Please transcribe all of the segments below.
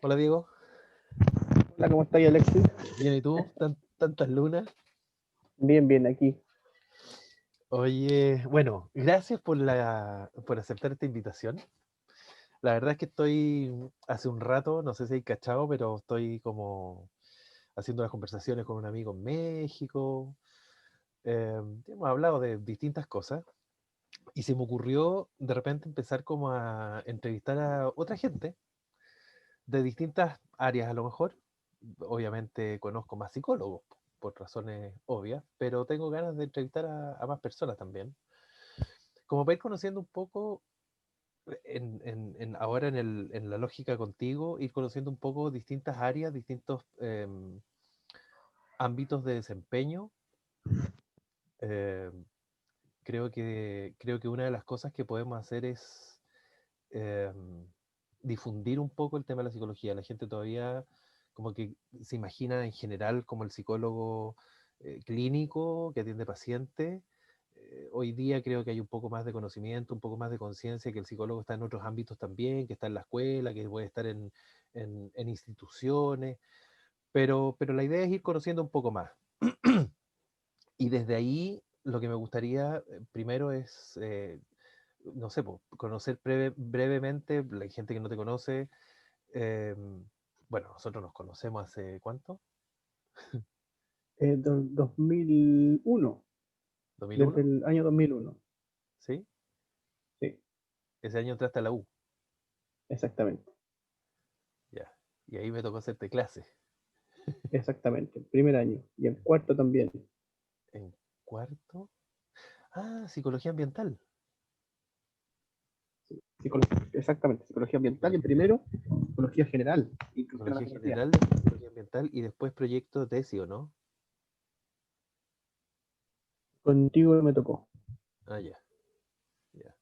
Hola Diego, Hola, ¿cómo estáis, Alexis? bien, ¿y tú? Tantas lunas. Bien, bien, aquí. Oye, bueno, gracias por aceptar esta invitación. La verdad es que estoy hace un rato, no sé si hay cachado, pero estoy como haciendo unas conversaciones con un amigo en México. Hemos hablado de distintas cosas y se me ocurrió de repente empezar como a entrevistar a otra gente de distintas áreas a lo mejor. Obviamente conozco más psicólogos por razones obvias, pero tengo ganas de entrevistar a más personas también. Como para ir conociendo un poco, ahora en la lógica contigo, ir conociendo un poco distintas áreas, distintos ámbitos de desempeño. Eh, creo que una de las cosas que podemos hacer es eh, difundir un poco el tema de la psicología. La gente todavía como que se imagina en general como el psicólogo clínico que atiende pacientes. Hoy día creo que hay un poco más de conocimiento, un poco más de conciencia que el psicólogo está en otros ámbitos también, que está en la escuela, que puede estar en instituciones, pero la idea es ir conociendo un poco más. Y desde ahí lo que me gustaría primero es no sé, po, conocer brevemente, la gente que no te conoce, eh, bueno, nosotros nos conocemos hace ¿cuánto? 2001, desde ¿2001? el año 2001. ¿Sí? Sí, Ese año entraste a la U, exactamente, ya. Y ahí me tocó hacerte clase. exactamente. El primer año y el cuarto también. En cuarto. Ah, psicología ambiental. Exactamente, psicología ambiental en Psicología, primero, psicología general, inclusión a la psicología psicología. general, después psicología ambiental y después proyecto de tesis, ¿o no? Contigo me tocó. Ah, ya, ya.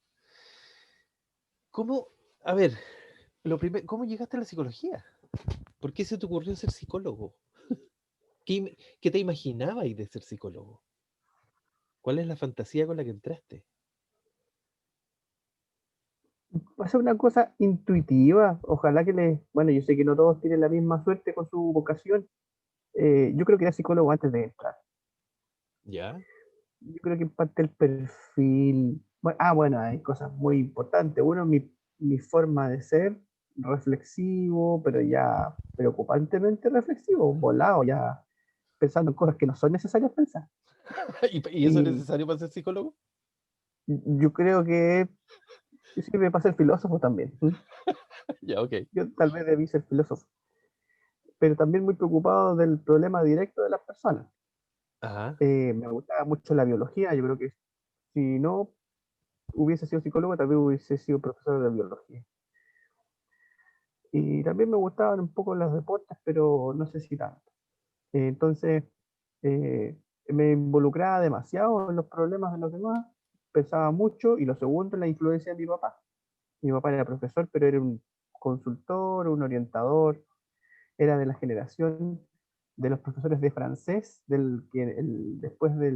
¿Cómo, a ver, ¿cómo llegaste a la psicología? ¿Por qué se te ocurrió ser psicólogo? ¿Qué te imaginabas de ser psicólogo? ¿Cuál es la fantasía con la que entraste? Va a ser una cosa intuitiva, ojalá que bueno, yo sé que no todos tienen la misma suerte con su vocación. Yo creo que era psicólogo antes de entrar. ¿Ya? Yo creo que en parte el perfil. Bueno, hay cosas muy importantes. Uno, mi forma de ser, reflexivo, pero ya preocupantemente reflexivo, volado, ya pensando en cosas que no son necesarias pensar. ¿Y eso es Y necesario para ser psicólogo? yo creo que sirve para ser filósofo también. Ya, ok. Yo tal vez debí ser filósofo, pero también muy preocupado del problema directo de las personas. Ajá. Me gustaba mucho la biología. Yo creo que si no hubiese sido psicólogo, tal vez hubiese sido profesor de biología. Y también me gustaban un poco los deportes, pero no sé si tanto. Entonces, me involucraba demasiado en los problemas de los demás, pensaba mucho, y lo segundo, la influencia de mi papá. Mi papá era profesor, pero era un consultor, un orientador, era de la generación de los profesores de francés, después de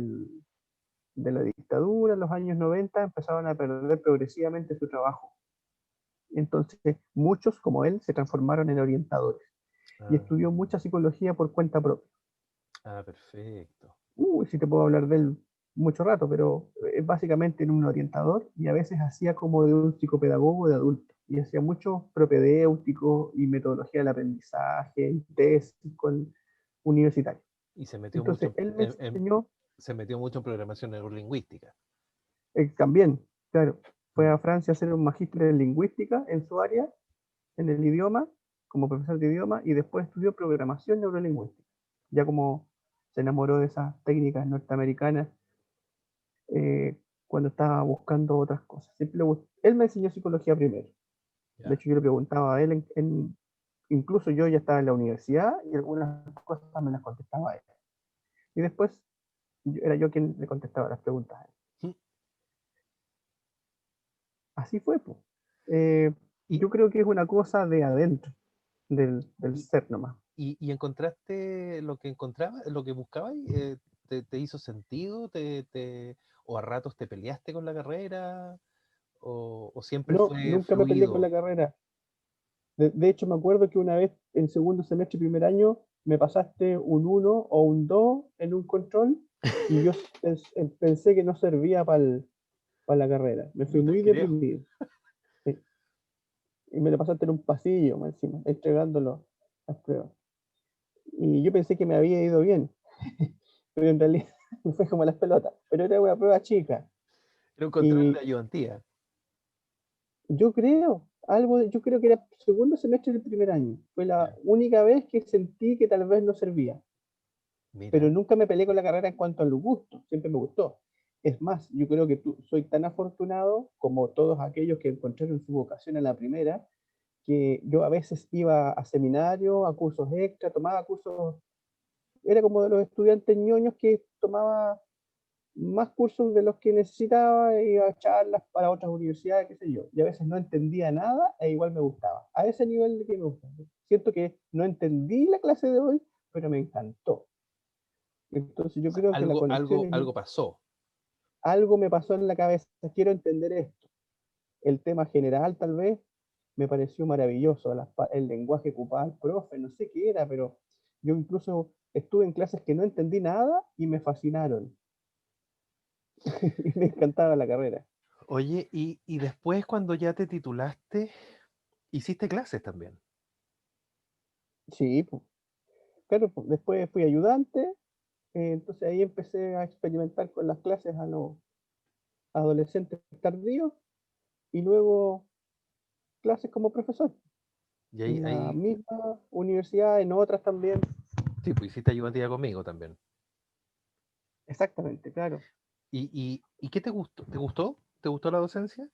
la dictadura, en los años 90, empezaban a perder progresivamente su trabajo. Entonces, muchos, como él, se transformaron en orientadores y Ah, estudió mucha psicología por cuenta propia. perfecto. Sí te puedo hablar de él mucho rato, pero es básicamente en un orientador y a veces hacía como de un psicopedagogo de adulto y hacía mucho propedéutico y metodología del aprendizaje y tesis con universitarios. Y se metió mucho Entonces, él me enseñó se metió mucho en programación neurolingüística. también, claro, fue Mm. a Francia a hacer un magíster en lingüística en su área, en el idioma, como profesor de idioma, y después estudió programación neurolingüística. Ya como se enamoró de esas técnicas norteamericanas cuando estaba buscando otras cosas. Él me enseñó psicología primero. De Ya. hecho, yo le preguntaba a él, incluso yo ya estaba en la universidad y algunas cosas me las contestaba a él. Y después era yo quien le contestaba las preguntas a él. Mm. Así fue, pues. Eh, ¿Y, yo creo que es una cosa de adentro, del y, ser nomás. y encontraste lo que encontraba, lo que buscabas? ¿Te hizo sentido? ¿O a ratos te peleaste con la carrera? ¿O siempre No, fue nunca me peleé con fluido? la carrera. De hecho, me acuerdo que una vez en segundo semestre, primer año, me pasaste un uno o un 2 en un control y yo pensé que no servía para la carrera. Me fui No te muy creo. deprimido. Sí. Y me lo pasaste en un pasillo, más encima, entregándolo las pruebas. Y yo pensé que me había ido bien, pero en realidad me fue como las pelotas. Pero era una prueba chica. Era un control de Y ayudantía. yo creo que era segundo semestre del primer año. Fue la Ya. única vez que sentí que tal vez no servía. Pero Mira, nunca me peleé con la carrera en cuanto a los gustos, siempre me gustó. Es más, yo creo que soy tan afortunado como todos aquellos que encontraron su vocación en la primera, que yo a veces iba a seminarios, a cursos extra, tomaba cursos, era como de los estudiantes ñoños que tomaba más cursos de los que necesitaba, iba a charlas para otras universidades, qué sé yo, y a veces no entendía nada e igual me gustaba, a ese nivel de que me gusta. Siento que no entendí la clase de hoy, pero me encantó. Entonces yo creo que la conexión es algo pasó. algo me pasó en la cabeza, quiero entender esto. El tema general tal vez me pareció maravilloso, el lenguaje que ocupaba el profe, no sé qué era, pero yo incluso estuve en clases que no entendí nada y me fascinaron y me encantaba la carrera. Oye, y después cuando ya te titulaste, hiciste clases también. Sí, pues, claro, pues, después fui ayudante, entonces ahí empecé a experimentar con las clases a los adolescentes tardíos y luego clases como profesor Y en la ahí misma universidad, en otras también. sí, pues hiciste ayudantía conmigo también. Exactamente, claro. ¿Y qué te gustó? ¿Te gustó? ¿Te gustó la docencia?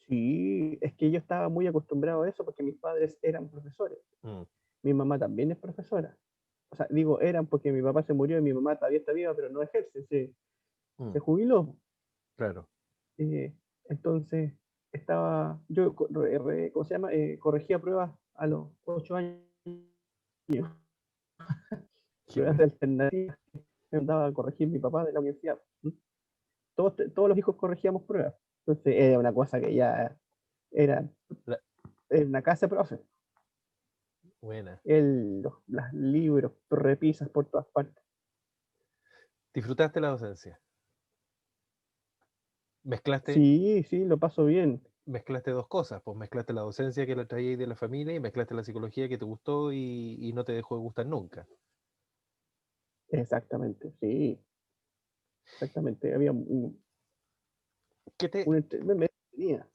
Sí, es que yo estaba muy acostumbrado a eso porque mis padres eran profesores. Mm, Mi mamá también es profesora. O sea, digo eran porque mi papá se murió y mi mamá todavía está viva, pero no ejerce, se mm, jubiló. claro. Eh, entonces, yo, ¿cómo se llama? Corregía pruebas a los 8 años, Qué pruebas bueno. de alternativas que me mandaba a corregir mi papá de la universidad. ¿Mm? Todos los hijos corregíamos pruebas. Entonces, era una cosa que ya era La- en la casa de profe. buena. Los libros, repisas por todas partes. ¿Disfrutaste la docencia? Mezclaste, Sí, sí, lo paso bien. mezclaste dos cosas, pues mezclaste la docencia que la traías de la familia y mezclaste la psicología que te gustó y no te dejó de gustar nunca. Exactamente, sí, exactamente. Había ¿Qué te, me entretenía.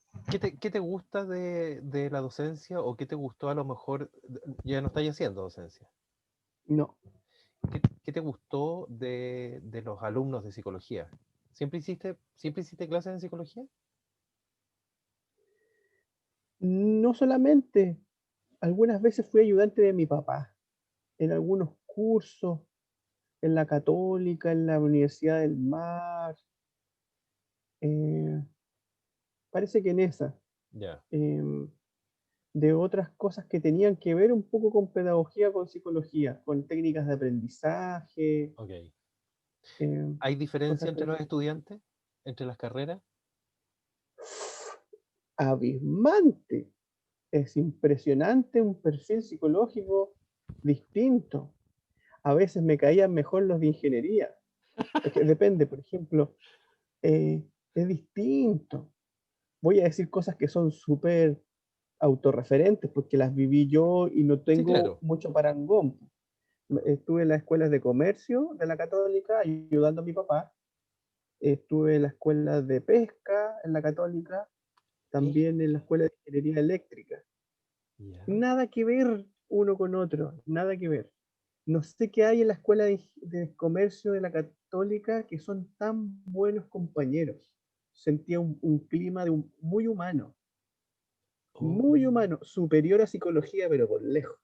qué te gusta de la docencia o qué te gustó a lo mejor? Ya no estáis haciendo docencia. No, ¿Qué te gustó de los alumnos de psicología? ¿Siempre hiciste clases de psicología? no solamente. Algunas veces fui ayudante de mi papá en algunos cursos, en la Católica, en la Universidad del Mar. eh, Parece que en esa. Ya, em, de otras cosas que tenían que ver un poco con pedagogía, con psicología, con técnicas de aprendizaje, ok. em, ¿Hay diferencia cosas entre los así. estudiantes? ¿Entre las carreras? Abismante. Es impresionante un perfil psicológico distinto. A veces me caían mejor los de ingeniería. Es que depende, por ejemplo, eh, es distinto. Voy a decir cosas que son súper autorreferentes porque las viví yo y no Sí, tengo claro. mucho parangón. Estuve en las escuelas de comercio de la Católica ayudando a mi papá. Estuve en la escuela de pesca en la Católica, también en la escuela de ingeniería eléctrica. Ya. Nada que ver uno con otro, nada que ver. No sé qué hay en la escuela de comercio de la Católica que son tan buenos compañeros. Sentía un clima Oh, muy humano, superior a psicología, pero por lejos.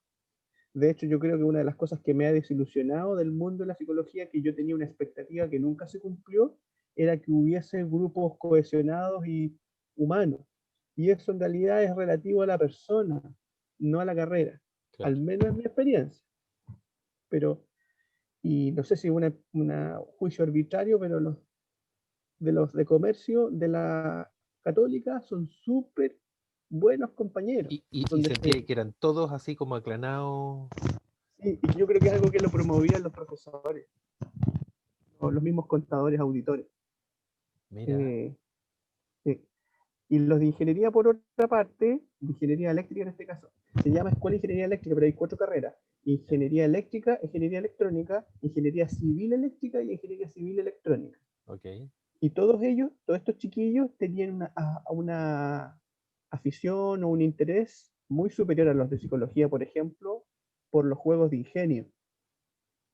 De hecho, yo creo que una de las cosas que me ha desilusionado del mundo de la psicología, que yo tenía una expectativa que nunca se cumplió, era que hubiese grupos cohesionados y humanos. Y eso en realidad es relativo a la persona, no a la carrera, al claro. menos en mi experiencia. Pero, y no sé si un juicio arbitrario, pero los de comercio de la católica son súper, buenos compañeros. Y Donde sentía que eran todos así como aclanados. sí, y yo creo que es algo que lo promovían los profesores, o los mismos contadores, auditores. Mira, Eh, sí. Y los de ingeniería, por otra parte, de ingeniería eléctrica en este caso, se llama Escuela de Ingeniería Eléctrica, pero hay 4 carreras. ya, Ingeniería eléctrica, ingeniería electrónica, ingeniería civil eléctrica y ingeniería civil electrónica. ok. Y todos ellos, todos estos chiquillos, tenían una afición o un interés muy superior a los de psicología, por ejemplo, por los juegos de ingenio.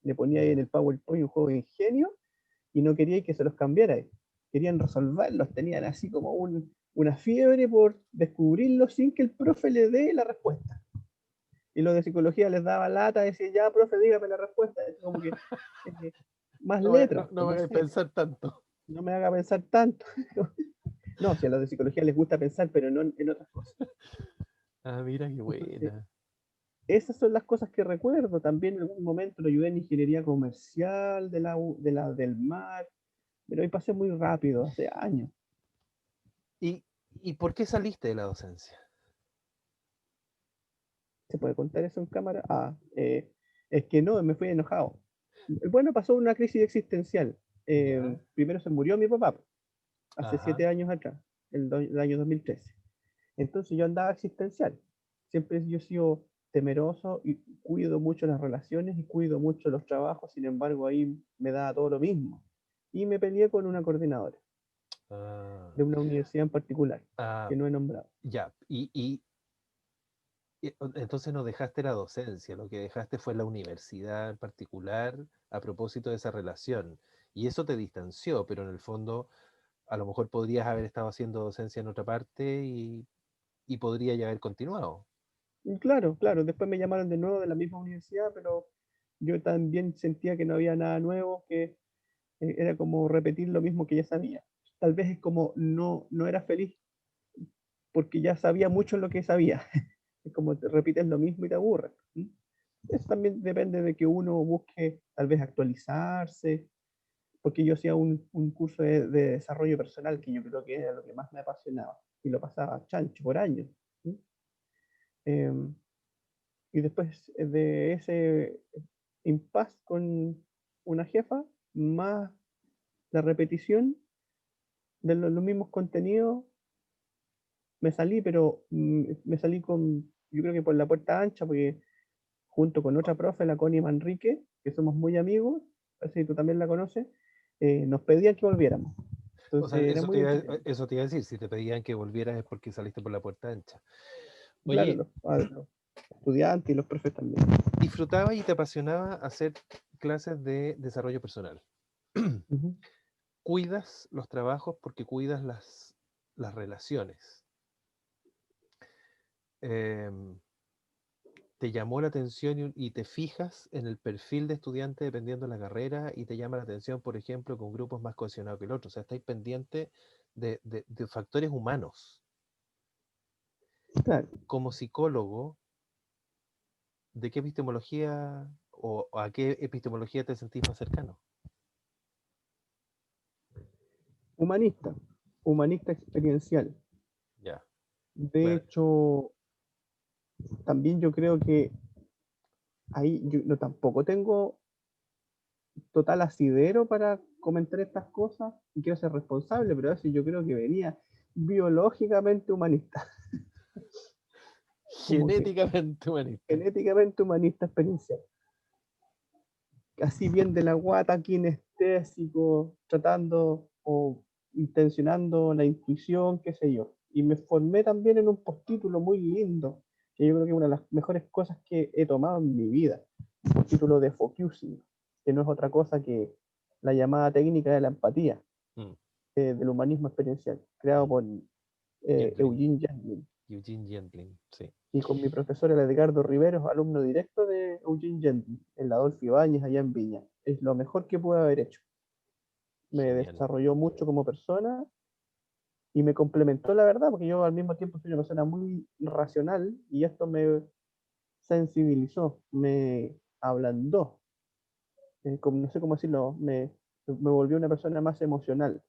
Le ponía ahí en Ya. el PowerPoint un juego de ingenio y no quería que se los cambiara. Querían resolverlos, tenían así como una fiebre por descubrirlos sin que el profe le dé la respuesta. Y los de psicología les daba lata, decía, ya, profe, dígame la respuesta. Es como que más letras, No pues me no hagáis sé, pensar tanto. no me haga pensar tanto. No, si a los de psicología les gusta pensar, pero no en otras cosas. Ah, mira qué Entonces, buena. esas son las cosas que recuerdo. También en algún momento lo ayudé en ingeniería comercial del mar, pero ahí pasé muy rápido, hace años. ¿Y, y por qué saliste de la docencia? ¿Se puede contar eso en cámara? Es que no, me fui enojado. Bueno, pasó una crisis existencial. Ya, Primero se murió mi papá, hace ajá, 7 años atrás, el año 2013. Entonces yo andaba existencial. Siempre yo he sido temeroso y cuido mucho las relaciones y cuido mucho los trabajos, sin embargo ahí me da todo lo mismo. Y me peleé con una coordinadora ah, de una universidad en particular, ah, que no he nombrado. ya. Entonces no dejaste la docencia, lo que dejaste fue la universidad en particular a propósito de esa relación. Y eso te distanció, pero en el fondo a lo mejor podrías haber estado haciendo docencia en otra parte y podría ya haber continuado. Y claro, claro, después me llamaron de nuevo de la misma universidad, pero yo también sentía que no había nada nuevo, que era como repetir lo mismo que ya sabía. Tal vez es como no era feliz porque ya sabía mucho lo que sabía. Es como te repites lo mismo y te aburres. Eso también depende de que uno busque tal vez actualizarse, porque yo hacía un curso de desarrollo personal que yo creo que era lo que más me apasionaba y lo pasaba chancho por años. ¿Sí? Em, y después de ese impasse con una jefa, más la repetición de los mismos contenidos, me salí, pero me salí yo creo que por la puerta ancha, porque junto con otra profe, la Connie Manrique, que somos muy amigos, así tú también la conoces, nos pedían que volviéramos. O sea, Entonces era muy entretenido. eso te iba a decir, si te pedían que volvieras es porque saliste por la puerta ancha. Claro, Oye, los estudiantes y los profes también. disfrutaba y te apasionaba hacer clases de desarrollo personal. Ujú. Cuidas los trabajos porque cuidas las relaciones. Em, te llamó la atención y te fijas en el perfil de estudiante dependiendo de la carrera y te llama la atención, por ejemplo, con grupos más cohesionados que el otro. O sea, estáis pendiente de factores humanos. Claro, Como psicólogo, ¿de qué epistemología o a qué epistemología te sentís más cercano? humanista, humanista experiencial. Ya, De bueno, hecho, también yo creo que ahí yo no, tampoco tengo total asidero para comentar estas cosas y quiero ser responsable, pero a veces yo creo que venía biológicamente humanista, como que genéticamente humanista. genéticamente humanista experiencial. Así bien de la guata, kinestésico, tratando o intencionando la intuición, qué sé yo. Y me formé también en un postítulo muy lindo, que yo creo que es una de las mejores cosas que he tomado en mi vida, un postítulo de Focusing, que no es otra cosa que la llamada técnica de la empatía, Mm, del humanismo experiencial, creado mm. por Gendlin, Eugene Gendlin. Eugene Gendlin, sí. Y con mi profesor, el Edgardo Riveros, alumno directo de Eugene Gendlin, en la Adolfo Ibáñez, allá en Viña. Es lo mejor que pude haber hecho. Me Genial. desarrolló mucho como persona y me complementó la verdad, porque yo al mismo tiempo soy una persona muy racional y esto me sensibilizó, me ablandó, no sé cómo decirlo, me volvió una persona más emocional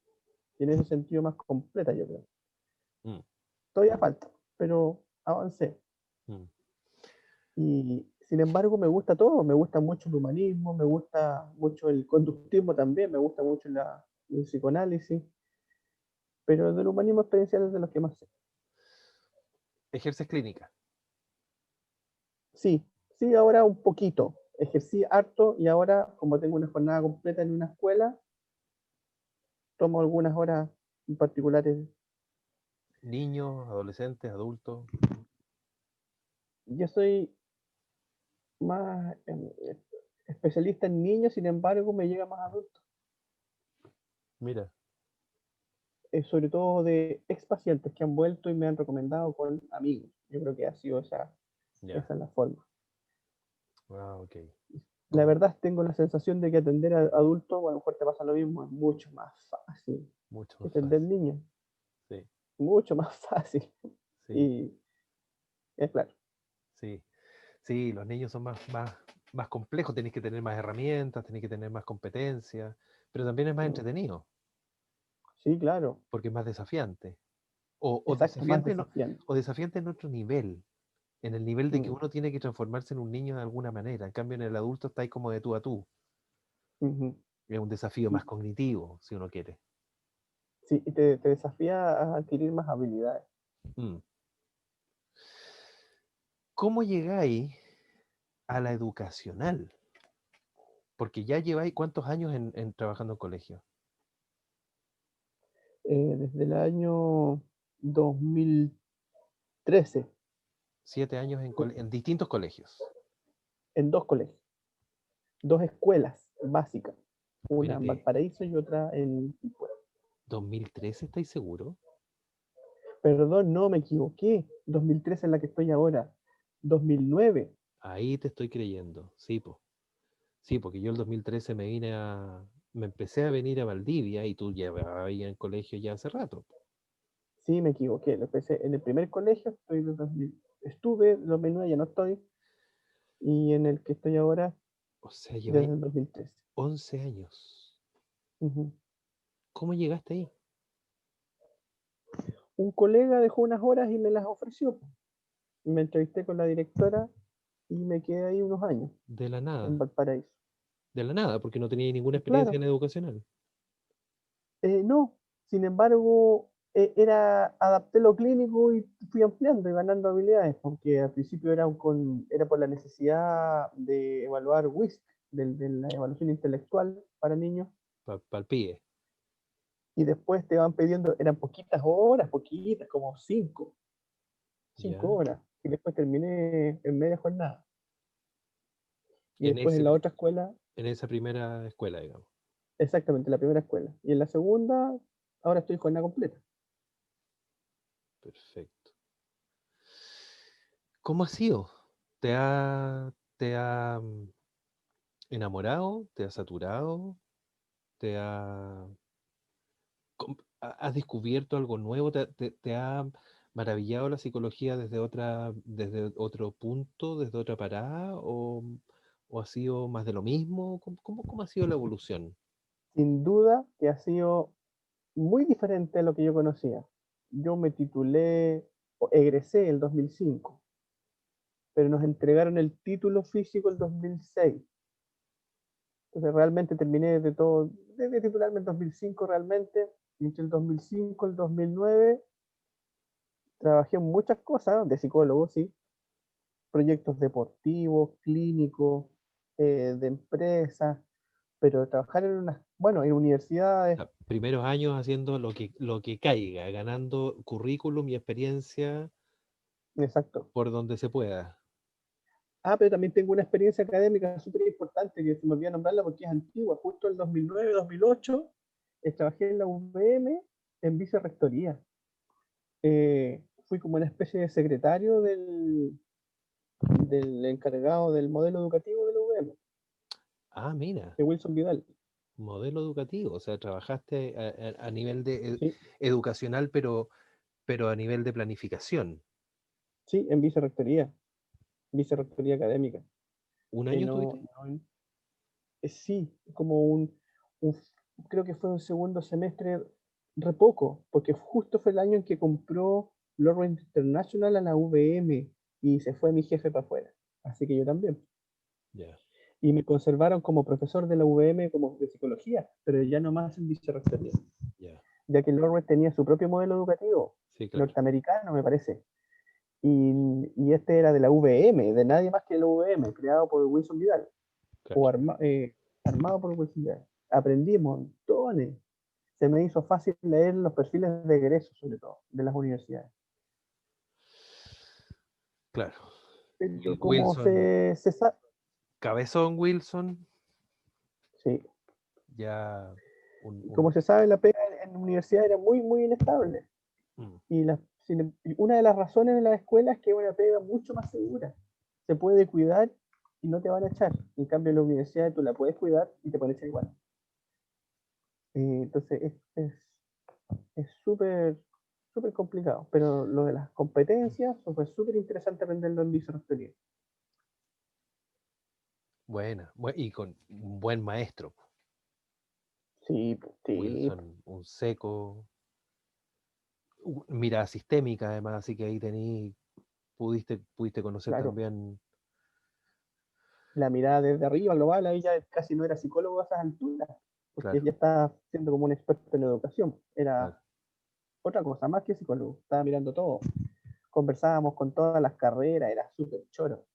y en ese sentido más completa, yo creo. Mm. Todavía falta, pero avancé. Mm. Y sin embargo me gusta todo, me gusta mucho el humanismo, me gusta mucho el conductismo también, me gusta mucho el psicoanálisis, pero del humanismo experiencial es de los que más sé. Ejerces clínica. Sí, sí, ahora un poquito. Ejercí harto y ahora, como tengo una jornada completa en una escuela, tomo algunas horas en particulares. Niños, adolescentes, adultos. Yo soy más especialista en niños, sin embargo, me llega más adultos, Mira, sobre todo de ex pacientes que han vuelto y me han recomendado con amigos. Yo creo que ha sido ya. esa es la forma. Ah, ok. La ¿Cómo? verdad, tengo la sensación de que atender a adultos, o a lo mejor te pasa lo mismo, es mucho más fácil Mucho que más atender fácil. niños, Sí, mucho más fácil. sí, Y es claro. sí. Sí, los niños son más complejos, tenéis que tener más herramientas, tenéis que tener más competencias, pero también es más Mm, entretenido, sí, claro. porque es más desafiante. O Exacto, más desafiante, no, desafiante. o desafiante en otro nivel, en el nivel de que Mm, uno tiene que transformarse en un niño de alguna manera. En cambio, en el adulto está ahí como de tú a tú. ujú. Es un desafío Y más cognitivo, si uno quiere. sí, y te desafía a adquirir más habilidades. Mm. ¿Cómo llegáis a la educacional? Porque ya lleváis cuántos años en trabajando en colegio. Desde el año 2013, 7 años en distintos colegios. en dos colegios, dos escuelas básicas, una en Espérate, Valparaíso y otra en Quilpué. ¿2013 estáis seguro? Perdón, no me equivoqué. 2013 es la que estoy ahora. 2009. Ahí te estoy creyendo. Sí, po. Sí, porque yo el 2013 me empecé a venir a Valdivia y tú llevabas ahí en colegio ya hace rato. Sí, me equivoqué. Lo empecé en el primer colegio, estuve en 2009, ya no estoy, y en el que estoy ahora O sea, lleváis desde el 2013. 11 años. Ujú. ¿Cómo llegaste ahí? Un colega dejó unas horas y me las ofreció. Me entrevisté con la directora y me quedé ahí unos años, De la en nada. Valparaíso. De la nada, porque no tenía ninguna experiencia Claro, en educacional. no, sin embargo, adapté lo clínico y fui ampliando y ganando habilidades, porque al principio era por la necesidad de evaluar WISC, de la evaluación intelectual para niños, Pa'l pie. y después te van pidiendo, eran poquitas horas, poquitas, como cinco Ya. horas, y después terminé en media jornada. Y En después ese, en la pri- otra escuela, en esa primera escuela, digamos. exactamente, la primera escuela. Y en la segunda, ahora estoy jornada completa. Perfecto. ¿Cómo ha sido? ¿Te ha enamorado? ¿Te ha saturado? ¿Te ha ¿Has descubierto algo nuevo? ¿Te ha maravillado la psicología desde otro punto, desde otra parada? ¿O ha sido más de lo mismo? ¿Cómo ha sido la evolución? Sin duda que ha sido muy diferente a lo que yo conocía. Yo me titulé, o egresé el 2005, pero nos entregaron el título físico el 2006. Entonces realmente terminé de todo, de titularme en 2005 realmente, y entre el 2005 y el 2009 trabajé en muchas cosas, de psicólogo, sí, proyectos deportivos, clínicos, de empresas, pero trabajar en universidades, Primeros años haciendo lo que caiga, ganando currículum y experiencia exacto. por donde se pueda. Ah, pero también tengo una experiencia académica súper importante que se me olvidó nombrarla porque es antigua. Justo el 2009-2008 trabajé en la UVM en vicerrectoría. Fui como una especie de secretario del encargado del modelo educativo de la UVM, Ah, mira, de Wilson Vidal. modelo educativo, o sea, trabajaste a nivel de Sí, educacional, pero a nivel de planificación. sí, en vicerrectoría académica. ¿Un Eh, año no, estuviste? no, sí, como un- creo que fue un segundo semestre re poco, porque justo fue el año en que compró Lawrence International a la UVM y se fue mi jefe para afuera. Así que yo también. Ya, Y me conservaron como profesor de la UVM como de psicología, pero ya no más en vicerrectoría, ya. ya que Lawrence tenía su propio modelo educativo, Sí, claro, norteamericano me parece. Y este era de la UVM, de nadie más que la UVM, creado por Wilson Vidal, o claro. armado por Wilson Vidal. Aprendí montones. Se me hizo fácil leer los perfiles de egreso, sobre todo, de las universidades. Claro. Pero como Wilson, se sabe, Cabezón Wilson, sí, ya como se sabe, la pega en la universidad era muy, muy inestable. mm, Y una de las razones de la escuela es que es una pega mucho más segura. Se puede cuidar y no te van a echar. En cambio, en la universidad tú la puedes cuidar y te pueden echar igual. Entonces, es súper súper complicado. Pero lo de las competencias fue súper interesante aprenderlo en vicerrectoría. buena, y con un buen maestro. Sí, sí, Wilson, un seco, mirada sistémica además, así que ahí pudiste conocer claro. también, La mirada desde arriba, global, ahí ya casi no era psicólogo a esas alturas, porque claro, ya estaba siendo como un experto en educación. claro, Era otra cosa, más que psicólogo. Estaba mirando todo. Conversábamos con todas las carreras, era súper choro,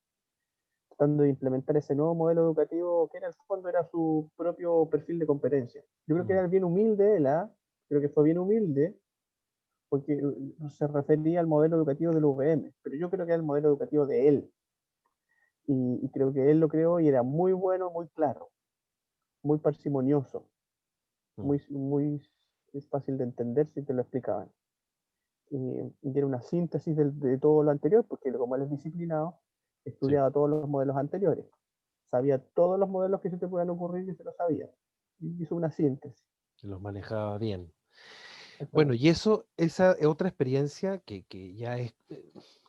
tratando de implementar ese nuevo modelo educativo que en el fondo era su propio perfil de competencia. Yo creo que mm, era bien humilde él, ¿eh? Creo que fue bien humilde porque se refería al modelo educativo del UVM, pero yo creo que era el modelo educativo de él. Y creo que él lo creó y era muy bueno, muy claro, muy parsimonioso, mm, muy fácil de entender si te lo explicaban. Y era una síntesis de todo lo anterior, porque como él es disciplinado, sí, estudiaba todos los modelos anteriores, sabía todos los modelos que se te puedan ocurrir y se lo sabía. Y hizo una síntesis. los manejaba bien. Bueno, Exactamente. y esa es otra experiencia que ya es,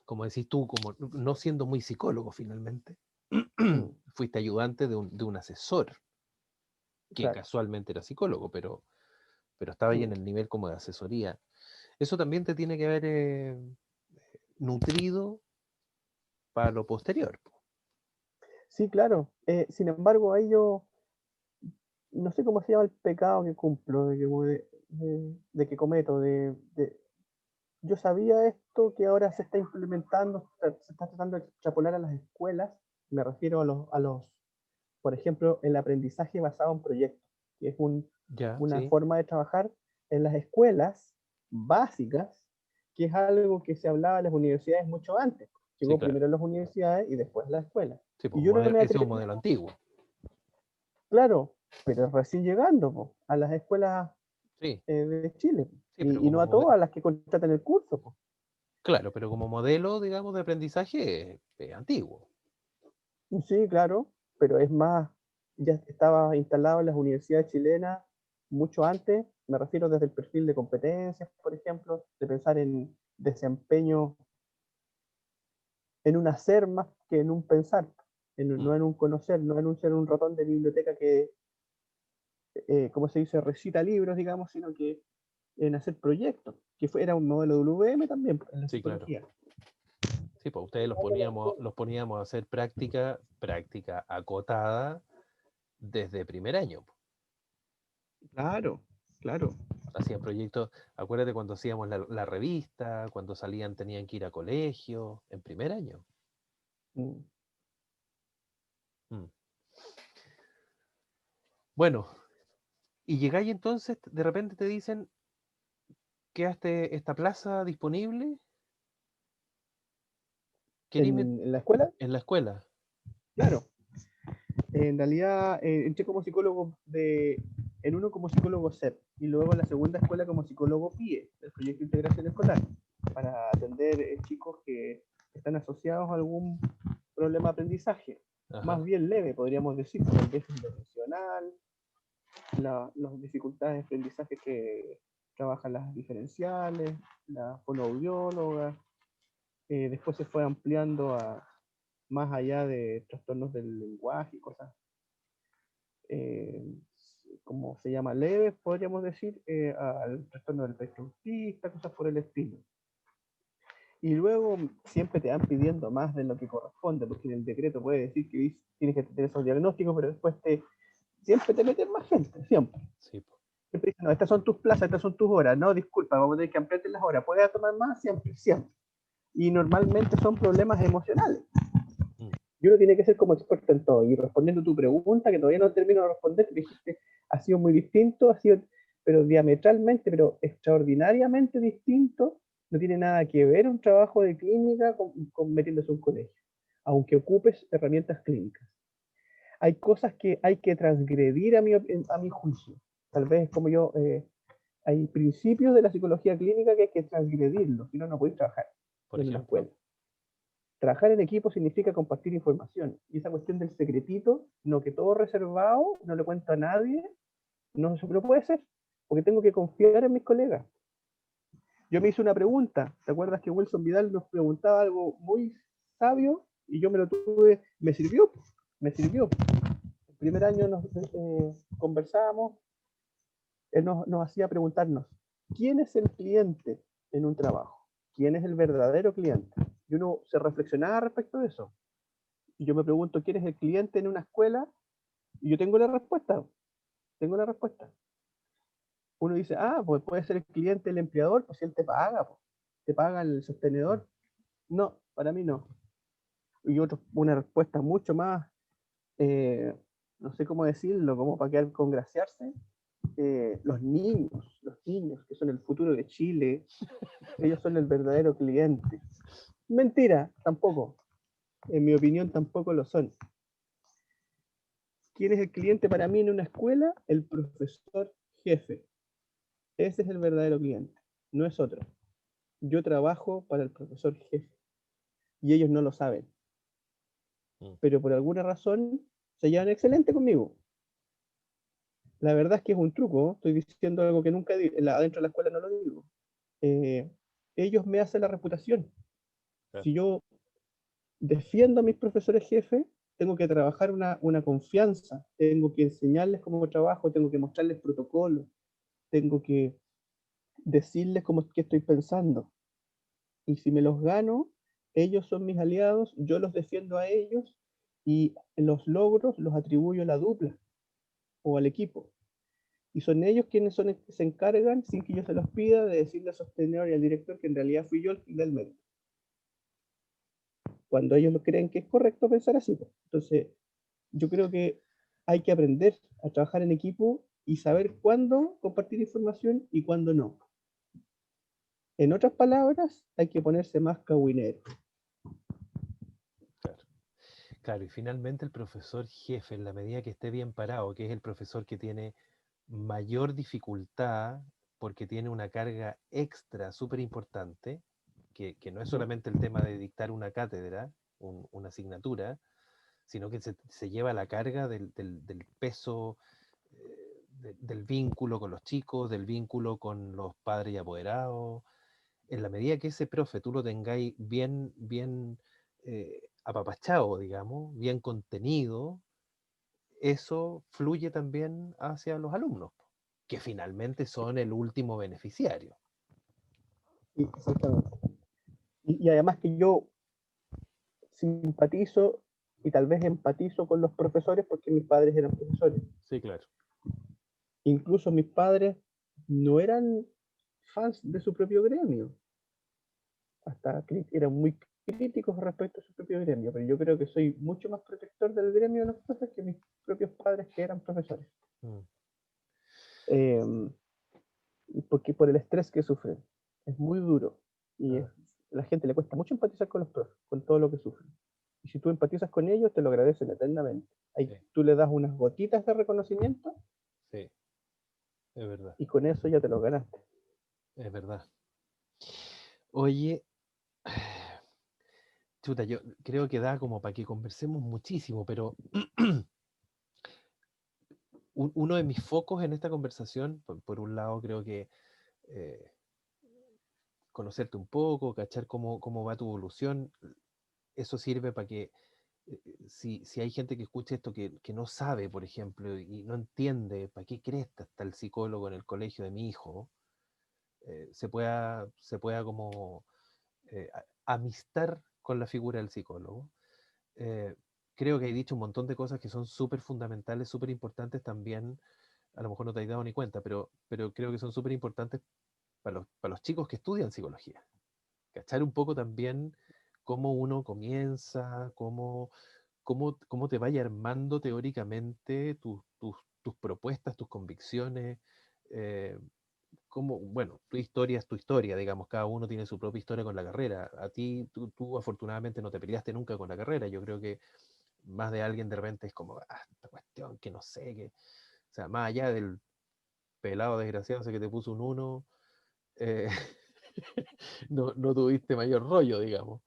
como decís tú, como no siendo muy psicólogo finalmente, Mm, fuiste ayudante de un asesor, que claro. casualmente era psicólogo, pero estaba ahí Mm. en el nivel como de asesoría. Eso también te tiene que haber nutrido para lo posterior. Po. Sí, claro. Sin embargo, ahí yo no sé cómo se llama el pecado que cumplo, de que cometo. Yo sabía esto que ahora se está implementando, se está tratando de extrapolar a las escuelas. Me refiero por ejemplo, el aprendizaje basado en proyectos, que es Ya, una sí, forma de trabajar en las escuelas básicas, que es algo que se hablaba en las universidades mucho antes. sí, Llegó claro. primero las universidades y después la escuela. Sí, pues Y yo no me ese es un atreví, modelo antiguo. claro, pero recién llegando po, a las escuelas Sí, de Chile, sí, pero y no a todas las que contratan el curso. Po. claro, pero como modelo, digamos, de aprendizaje es antiguo. Sí, claro, pero es más, ya estaba instalado en las universidades chilenas mucho antes, me refiero desde el perfil de competencias, por ejemplo, de pensar en desempeño, en un hacer más que en un pensar, Mm, no en un conocer, no en un ser un ratón de biblioteca que, como se dice, recita libros, digamos, sino que en hacer proyectos, era un modelo de WM también en la sí, claro. psicología. Sí, pues ustedes los poníamos a hacer práctica acotada desde primer año. Po. Claro, claro. Hacían proyectos, acuérdate cuando hacíamos la revista, cuando salían tenían que ir a colegio, en primer año. Mm. Mm. Bueno, y llegáis entonces, de repente te dicen, quedaste esta plaza disponible, ¿queréis En la escuela, en la escuela? claro. En realidad, entré como psicólogo en uno como psicólogo SEP y luego en la segunda escuela como psicólogo PIE, el proyecto de integración escolar, para atender chicos que están asociados a algún problema de aprendizaje, más Ajá, bien leve, podríamos decir, como el déficit atencional, las dificultades de aprendizaje que trabajan las diferenciales, la fonoaudióloga. Después se fue ampliando a más allá de trastornos del lenguaje y cosas eh, como se llama, leves, podríamos decir, al trastorno del espectro autista, cosas por el estilo. Y luego siempre te van pidiendo más de lo que corresponde, porque en el decreto puede decir que tienes que tener esos diagnósticos, pero después siempre te meten más gente, siempre. Sí, po. Siempre dicen, no, estas son tus plazas, estas son tus horas. No, disculpa, vamos a tener que ampliarte las horas. ¿Puedes tomar más? Siempre, siempre. Y normalmente son problemas emocionales. Mm. Y uno tiene que ser como experto en todo. Y respondiendo a tu pregunta, que todavía no termino de responder, te dijiste, ha sido muy distinto, pero diametralmente, pero extraordinariamente distinto. No tiene nada que ver un trabajo de clínica con metiéndose en un colegio, aunque ocupes herramientas clínicas. Hay cosas que hay que transgredir a mi juicio. Tal vez como yo, hay principios de la psicología clínica que hay que transgredirlos, si no, no podéis trabajar Por en la ejemplo. escuela. Trabajar en equipo significa compartir información. Y esa cuestión del secretito, no que todo reservado, no le cuento a nadie, no puede ser, porque tengo que confiar en mis colegas. Yo me hice una pregunta, ¿te acuerdas que Wilson Vidal nos preguntaba algo muy sabio y yo me lo tuve, me sirvió, me sirvió. El primer año conversábamos, él nos hacía preguntarnos, ¿quién es el cliente en un trabajo? ¿Quién es el verdadero cliente? Y uno se reflexionaba respecto de eso. Y yo me pregunto, ¿quién es el cliente en una escuela? Y yo tengo la respuesta, tengo la respuesta. Uno dice, pues puede ser el cliente el empleador, pues si él te paga, pues, te paga el sostenedor. No, para mí no. Y una respuesta mucho más, eh, no sé cómo decirlo, como para quedar congraciarse. Los niños que son el futuro de Chile, ellos son el verdadero cliente. Mentira, tampoco. En mi opinión, tampoco lo son. ¿Quién es el cliente para mí en una escuela? El profesor jefe. Ese es el verdadero cliente, no es otro. Yo trabajo para el profesor jefe y ellos no lo saben, Mm. pero por alguna razón se llevan excelente conmigo. La verdad es que es un truco, estoy diciendo algo que nunca adentro de la escuela no lo digo. Eh, Ellos me hacen la reputación. Claro. Si yo defiendo a mis profesores jefes, tengo que trabajar una confianza, tengo que enseñarles cómo trabajo, tengo que mostrarles protocolos, tengo que decirles cómo qué estoy pensando. Y si me los gano, ellos son mis aliados, yo los defiendo a ellos y los logros los atribuyo a la dupla o al equipo. Y son ellos quienes se encargan, sin que yo se los pida, de decirle al sostenedor y al director que en realidad fui yo el del mérito. Cuando ellos lo creen que es correcto pensar así. Entonces, yo creo que hay que aprender a trabajar en equipo y saber cuándo compartir información y cuándo no. En otras palabras, hay que ponerse más cahuinero. Claro. Claro, y finalmente el profesor jefe, en la medida que esté bien parado, que es el profesor que tiene mayor dificultad porque tiene una carga extra súper importante, que no es solamente el tema de dictar una cátedra, una asignatura, sino que se lleva la carga del peso, del vínculo con los chicos, del vínculo con los padres y apoderados. En la medida que ese profe tú lo tengáis bien apapachado, digamos, bien contenido, eso fluye también hacia los alumnos, que finalmente son el último beneficiario. Sí, exactamente. Y además que yo simpatizo y tal vez empatizo con los profesores porque mis padres eran profesores. Sí, claro. Incluso mis padres no eran fans de su propio gremio, hasta eran muy críticos respecto a su propio gremio, pero yo creo que soy mucho más protector del gremio de los profesores que mis propios padres que eran profesores. Mm. Eh, Porque por el estrés que sufren. Es muy duro y Ah, la gente le cuesta mucho empatizar con los profes, con todo lo que sufren. Y si tú empatizas con ellos, te lo agradecen eternamente. sí, Tú le das unas gotitas de reconocimiento sí, es verdad, y con eso ya te lo ganaste. es verdad. Oye, chuta, yo creo que da como para que conversemos muchísimo, pero uno de mis focos en esta conversación, por un lado, creo que eh, conocerte un poco, cachar cómo va tu evolución, eso sirve para que si hay gente que escucha esto que no sabe, por ejemplo, y no entiende para qué cresta está el psicólogo en el colegio de mi hijo, se pueda como amistar con la figura del psicólogo. Eh, Creo que he dicho un montón de cosas que son súper fundamentales, súper importantes también. A lo mejor no te has dado ni cuenta, pero creo que son súper importantes para los chicos que estudian psicología. Cachar un poco también cómo uno comienza, cómo te vaya armando teóricamente tus propuestas, tus convicciones. eh, bueno, tu historia es tu historia, digamos, cada uno tiene su propia historia con la carrera. A ti, tú afortunadamente no te peleaste nunca con la carrera. Yo creo que más de alguien de repente es como, esta cuestión que no sé, que, o sea, más allá del pelado desgraciado ese que te puso un uno, eh, no tuviste mayor rollo, digamos.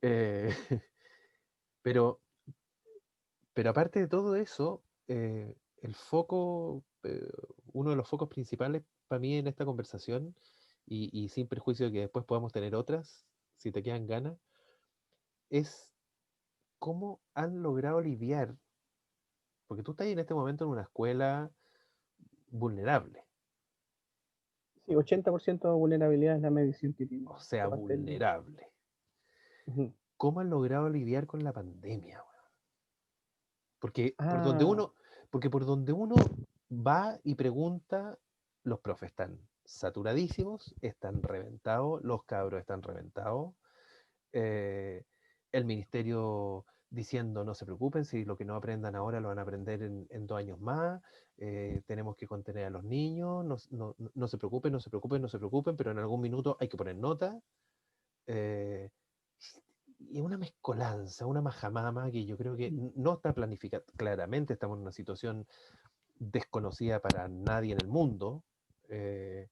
Eh, pero, pero aparte de todo eso, el foco, uno de los focos principales para mí en esta conversación, y sin perjuicio de que después podamos tener otras, si te quedan ganas, es cómo han logrado lidiar, porque tú estás en este momento en una escuela vulnerable, Sí, 80% de vulnerabilidad es la medición que tiene. o sea, De parte del- vulnerable. Ujú. ¿Cómo han logrado lidiar con la pandemia, weón? Porque Ah, por donde uno va y pregunta, los profes están saturadísimos, están reventados, los cabros están reventados, eh, el ministerio diciendo no se preocupen, si lo que no aprendan ahora lo van a aprender en 2 años más, tenemos que contener a los niños, no se preocupen, no se preocupen, no se preocupen, pero en algún minuto hay que poner nota. eh, y una mezcolanza, una majamama que yo creo que no está planificada. Claramente estamos en una situación desconocida para nadie en el mundo. eh,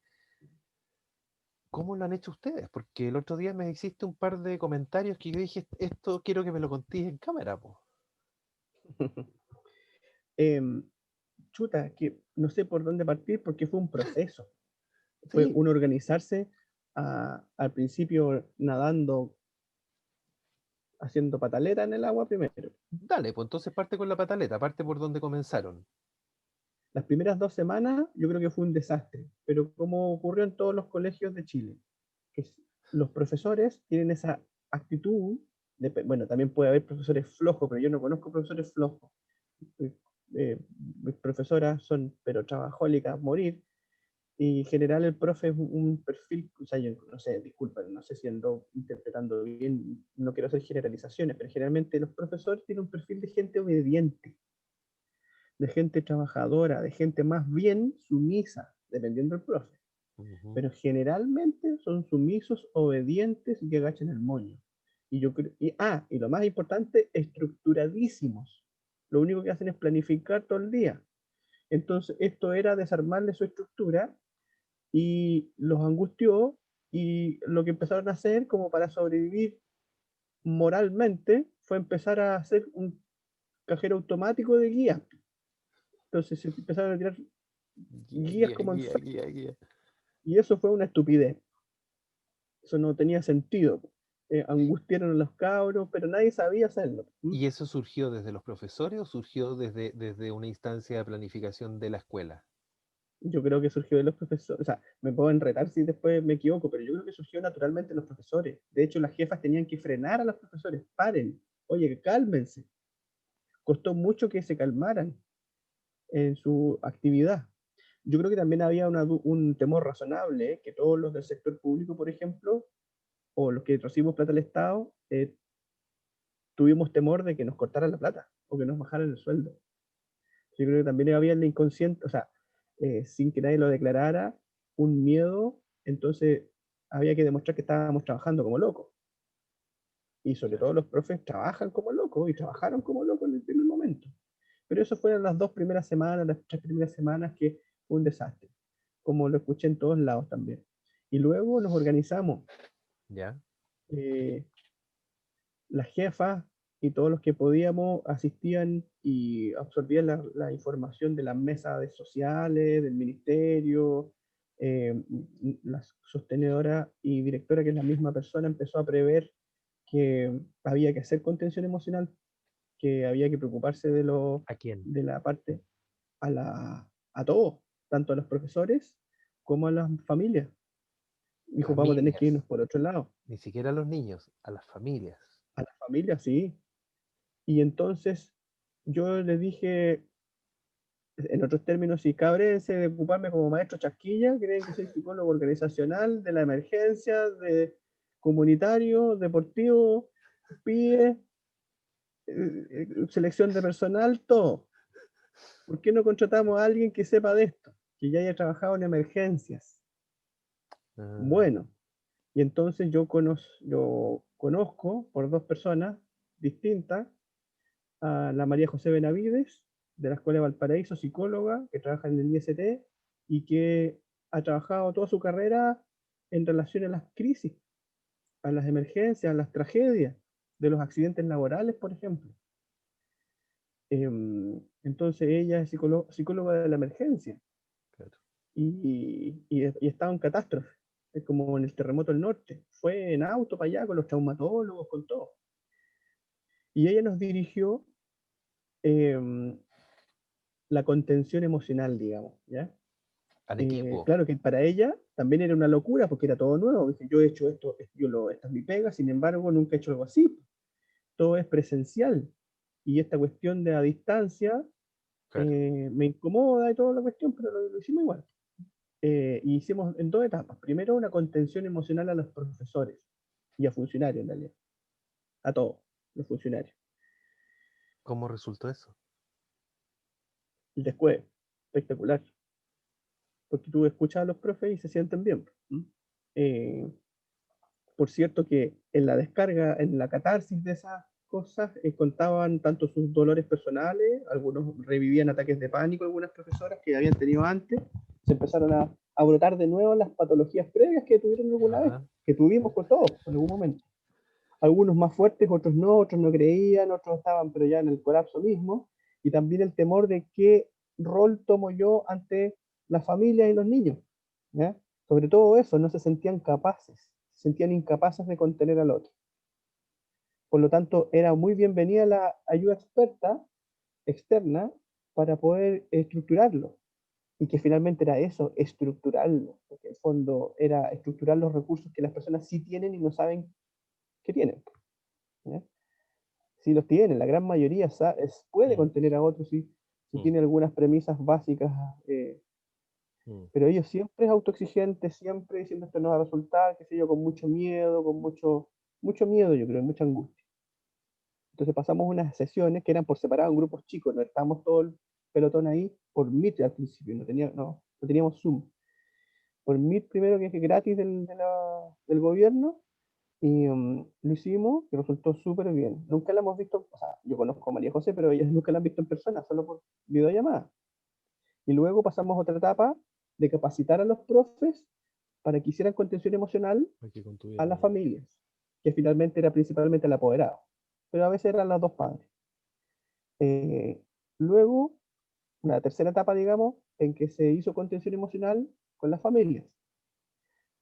¿Cómo lo han hecho ustedes? Porque el otro día me hiciste un par de comentarios que yo dije, esto quiero que me lo contéis en cámara, po. em, chuta, que no sé por dónde partir porque fue un proceso. Fue Sí, un organizarse al principio nadando, haciendo pataleta en el agua primero. dale, pues entonces parte con la pataleta, parte por donde comenzaron. Las primeras 2 semanas yo creo que fue un desastre, pero como ocurrió en todos los colegios de Chile, que los profesores tienen esa actitud, bueno, también puede haber profesores flojos, pero yo no conozco profesores flojos. Eh, Mis profesoras son, pero trabajólicas, a morir, y en general el profe es un perfil, o sea, yo no sé, disculpen, no sé si ando interpretando bien, no quiero hacer generalizaciones, pero generalmente los profesores tienen un perfil de gente obediente, de gente trabajadora, de gente más bien sumisa, dependiendo del profe. Ujú. Pero generalmente son sumisos, obedientes y que agachan el moño. Y yo creo, y lo más importante, estructuradísimos. Lo único que hacen es planificar todo el día. Entonces, esto era desarmarle su estructura y los angustió y lo que empezaron a hacer como para sobrevivir moralmente fue empezar a hacer un cajero automático de guías. Entonces se empezaron a tirar Guía, guías guía, como guía, enfermos. guía, guía. Y eso fue una estupidez. Eso no tenía sentido. Angustiaron a los cabros, pero nadie sabía hacerlo. ¿Mm? ¿Y eso surgió desde los profesores o surgió desde una instancia de planificación de la escuela? Yo creo que surgió de los profesores. O sea, me puedo enredar si después me equivoco, pero yo creo que surgió naturalmente de los profesores. De hecho, las jefas tenían que frenar a los profesores. Paren. Oye, cálmense. Costó mucho que se calmaran en su actividad. Yo creo que también había un temor razonable, que todos los del sector público, por ejemplo, o los que recibimos plata del Estado, tuvimos temor de que nos cortaran la plata o que nos bajaran el sueldo. Yo creo que también había el inconsciente, o sea, sin que nadie lo declarara, un miedo, entonces había que demostrar que estábamos trabajando como locos. Y sobre todo Claro. los profes trabajan como locos y trabajaron como locos en el primer momento. Pero eso fueron las 2 primeras semanas, las 3 primeras semanas que fue un desastre, como lo escuché en todos lados también. Y luego nos organizamos, ¿Ya? eh, las jefas y todos los que podíamos asistían y absorbían la información de las mesas de sociales, del ministerio. La sostenedora y directora, que es la misma persona, empezó a prever que había que hacer contención emocional, que había que preocuparse ¿A quién? de la parte a todos, tanto a los profesores como a las familias. Dijo, vamos a tener que Familias. irnos por otro lado. Ni siquiera a los niños, a las familias. A la familia, sí. Y entonces yo le dije, en otros términos, si cabrense de ocuparme como maestro chasquilla, creen que soy psicólogo organizacional, de la emergencia, de comunitario, deportivo, PIE, selección de personal, todo. ¿Por qué no contratamos a alguien que sepa de esto? Que ya haya trabajado en emergencias. Ah, Bueno, y entonces yo conozco por dos personas distintas a la María José Benavides, de la Escuela de Valparaíso, psicóloga, que trabaja en el IST y que ha trabajado toda su carrera en relación a las crisis, a las emergencias, a las tragedias de los accidentes laborales, por ejemplo. Entonces ella es psicóloga de la emergencia claro. y estaba en catástrofe, es como en el terremoto del norte. Fue en auto para allá con los traumatólogos, con todo. Y ella nos dirigió eh, la contención emocional, digamos, ¿ya? Al equipo. Claro que para ella también era una locura porque era todo nuevo. Dice, yo he hecho esto, esta es mi pega, sin embargo, nunca he hecho algo así. Todo es presencial. Y esta cuestión de a distancia Claro. me incomoda y toda la cuestión, pero lo hicimos igual. Y hicimos en dos etapas. Primero, una contención emocional a los profesores y a funcionarios, en realidad. A todos los funcionarios. ¿Cómo resultó eso? Y después, espectacular. Porque tú escuchas a los profes y se sienten bien. ¿Mm? Eh, Por cierto que en la descarga, en la catarsis de esas cosas, contaban tanto sus dolores personales, algunos revivían ataques de pánico, algunas profesoras que habían tenido antes, se empezaron a brotar de nuevo las patologías previas que tuvieron alguna vez, Ajá. que tuvimos con todos en algún momento. Algunos más fuertes, otros no creían, otros estaban pero ya en el colapso mismo, y también el temor de qué rol tomo yo ante la familia y los niños, ¿ya? Sobre todo eso, no se sentían capaces, se sentían incapaces de contener al otro. Por lo tanto, era muy bienvenida la ayuda externa, para poder estructurarlo. Y que finalmente era eso, estructurarlo. Porque en el fondo era estructurar los recursos que las personas sí tienen y no saben que tienen, ¿ya? Si los tienen, la gran mayoría puede Mm, contener a otros si mm, tiene algunas premisas básicas, mm. pero ellos siempre es autoexigente, siempre diciendo esto no va a resultar, qué sé yo, con mucho miedo, mucho miedo, yo creo, mucha angustia. Entonces pasamos unas sesiones que eran por separado en grupos chicos, no estábamos todo el pelotón ahí por Meet al principio, no teníamos Zoom. Por Meet primero, que es gratis del gobierno, y lo hicimos y resultó súper bien. Nunca la hemos visto, o sea, yo conozco a María José, pero ellas nunca la han visto en persona, solo por videollamada. Y luego pasamos a otra etapa de capacitar a los profes para que hicieran contención emocional Aquí a contuvieron las ahí. familias, que finalmente era principalmente el apoderado, pero a veces eran los dos padres. Eh, Luego, una tercera etapa, digamos, en que se hizo contención emocional con las familias,